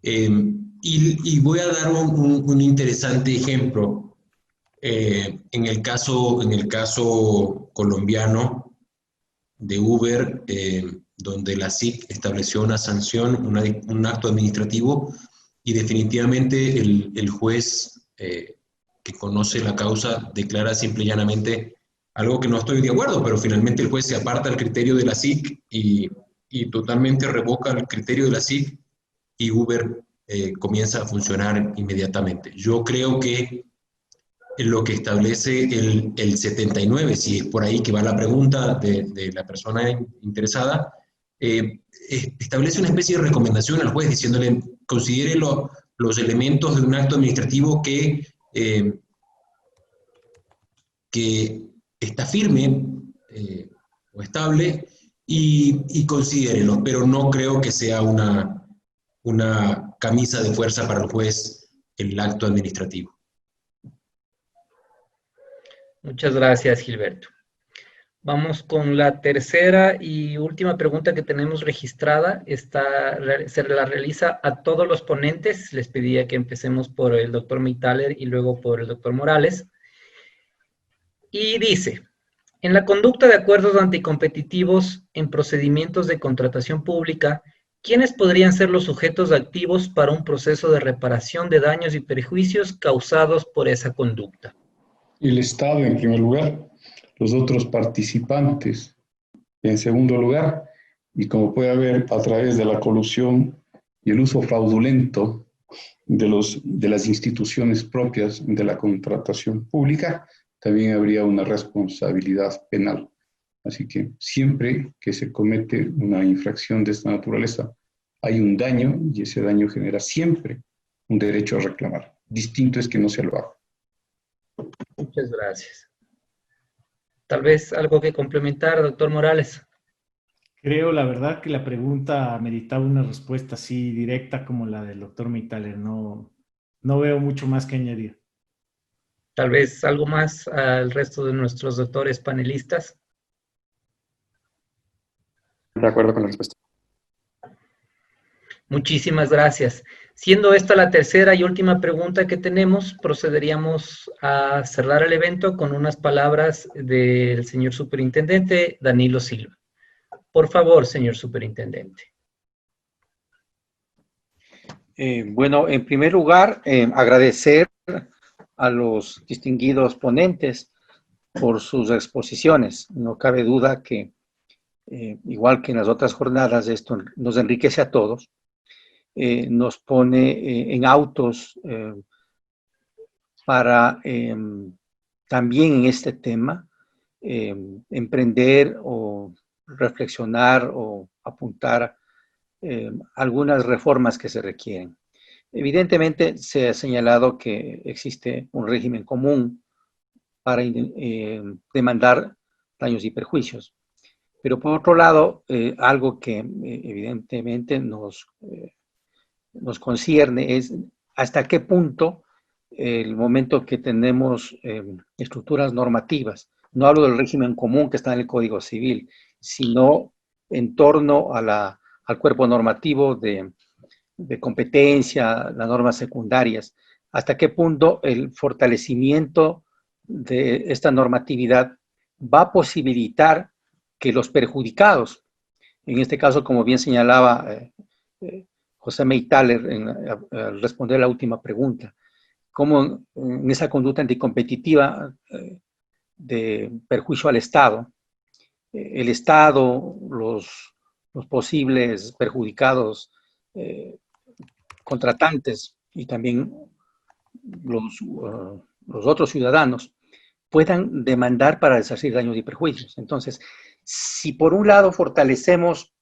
Y voy a dar un interesante ejemplo. En el caso colombiano de Uber, donde la SIC estableció una sanción, un acto administrativo, y definitivamente el juez que conoce la causa declara simple y llanamente algo que no estoy de acuerdo, pero finalmente el juez se aparta del criterio de la SIC y totalmente revoca el criterio de la SIC y Uber comienza a funcionar inmediatamente. Yo creo que lo que establece el 79, si es por ahí que va la pregunta de la persona interesada, establece una especie de recomendación al juez diciéndole, considere los elementos de un acto administrativo que está firme o estable y considérelo, pero no creo que sea una camisa de fuerza para el juez el acto administrativo. Muchas gracias, Gilberto. Vamos con la tercera y última pregunta que tenemos registrada. Se la realiza a todos los ponentes. Les pedía que empecemos por el doctor Meithaler y luego por el doctor Morales. Y dice, en la conducta de acuerdos anticompetitivos en procedimientos de contratación pública, ¿quiénes podrían ser los sujetos activos para un proceso de reparación de daños y perjuicios causados por esa conducta? El Estado, en primer lugar, los otros participantes, en segundo lugar, y como puede haber a través de la colusión y el uso fraudulento de las instituciones propias de la contratación pública, también habría una responsabilidad penal. Así que siempre que se comete una infracción de esta naturaleza, hay un daño y ese daño genera siempre un derecho a reclamar. Distinto es que no se lo haga. Muchas gracias. Tal vez algo que complementar, doctor Morales. Creo, la verdad, que la pregunta meritaba una respuesta así directa como la del doctor Meitaler. No, no veo mucho más que añadir. Tal vez algo más al resto de nuestros doctores panelistas. De acuerdo con la respuesta. Muchísimas gracias. Siendo esta la tercera y última pregunta que tenemos, procederíamos a cerrar el evento con unas palabras del señor superintendente Danilo Silva. Por favor, señor superintendente. Bueno, en primer lugar, agradecer a los distinguidos ponentes por sus exposiciones. No cabe duda que, igual que en las otras jornadas, esto nos enriquece a todos, nos pone en autos para también en este tema emprender o reflexionar o apuntar algunas reformas que se requieren. Evidentemente se ha señalado que existe un régimen común para demandar daños y perjuicios. Pero por otro lado, algo que evidentemente nos concierne es hasta qué punto el momento que tenemos estructuras normativas, no hablo del régimen común que está en el Código Civil, sino en torno a al cuerpo normativo de competencia, las normas secundarias, hasta qué punto el fortalecimiento de esta normatividad va a posibilitar que los perjudicados, en este caso, como bien señalaba José Meitaler al responder la última pregunta, cómo en esa conducta anticompetitiva de perjuicio al Estado, el Estado, los posibles perjudicados contratantes y también los otros ciudadanos puedan demandar para resarcir daños y perjuicios. Entonces, si por un lado fortalecemos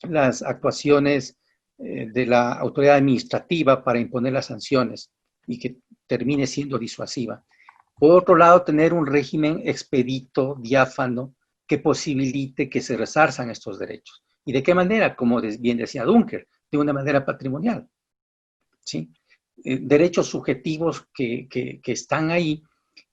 las actuaciones de la autoridad administrativa para imponer las sanciones y que termine siendo disuasiva, por otro lado, tener un régimen expedito, diáfano, que posibilite que se resarzan estos derechos. ¿Y de qué manera? Como bien decía Dunker, de una manera patrimonial. ¿Sí? Derechos subjetivos que están ahí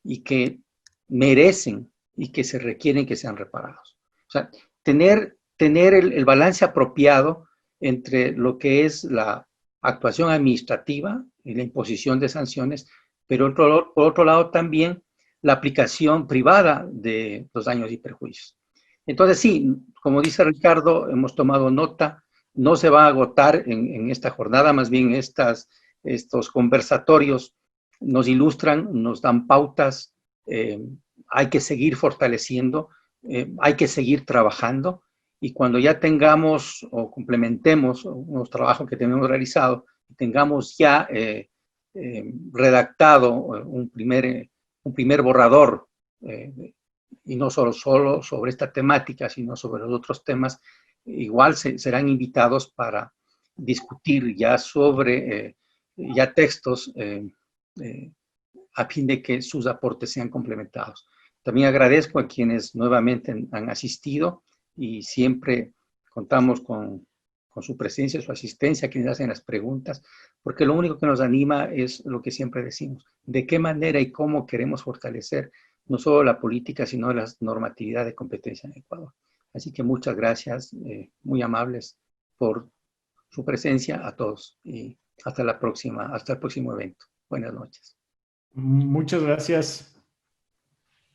y que merecen y que se requieren que sean reparados. O sea, tener el balance apropiado entre lo que es la actuación administrativa y la imposición de sanciones, pero por otro lado también la aplicación privada de los daños y perjuicios. Entonces sí, como dice Ricardo, hemos tomado nota, no se va a agotar en esta jornada, más bien estos conversatorios nos ilustran, nos dan pautas, hay que seguir fortaleciendo, hay que seguir trabajando, y cuando ya tengamos o complementemos unos trabajos que tenemos realizados, tengamos ya redactado un primer borrador, y no solo sobre esta temática, sino sobre los otros temas, igual serán invitados para discutir ya sobre ya textos a fin de que sus aportes sean complementados. También agradezco a quienes nuevamente han asistido y siempre contamos con su presencia, su asistencia, quienes hacen las preguntas, porque lo único que nos anima es lo que siempre decimos, de qué manera y cómo queremos fortalecer no solo la política, sino la normatividad de competencia en Ecuador. Así que muchas gracias, muy amables por su presencia a todos y hasta la próxima, hasta el próximo evento. Buenas noches. Muchas gracias.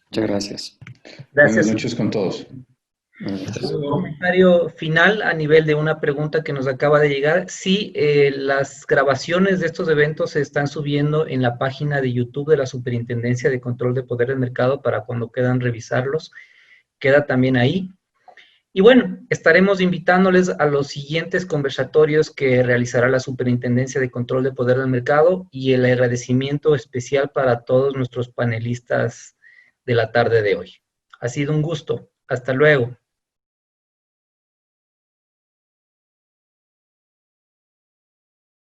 Muchas gracias. Gracias. Buenas noches con todos. Un comentario final a nivel de una pregunta que nos acaba de llegar. Sí, las grabaciones de estos eventos se están subiendo en la página de YouTube de la Superintendencia de Control de Poder del Mercado para cuando quieran revisarlos. Queda también ahí. Y bueno, estaremos invitándoles a los siguientes conversatorios que realizará la Superintendencia de Control de Poder del Mercado, y el agradecimiento especial para todos nuestros panelistas de la tarde de hoy. Ha sido un gusto. Hasta luego.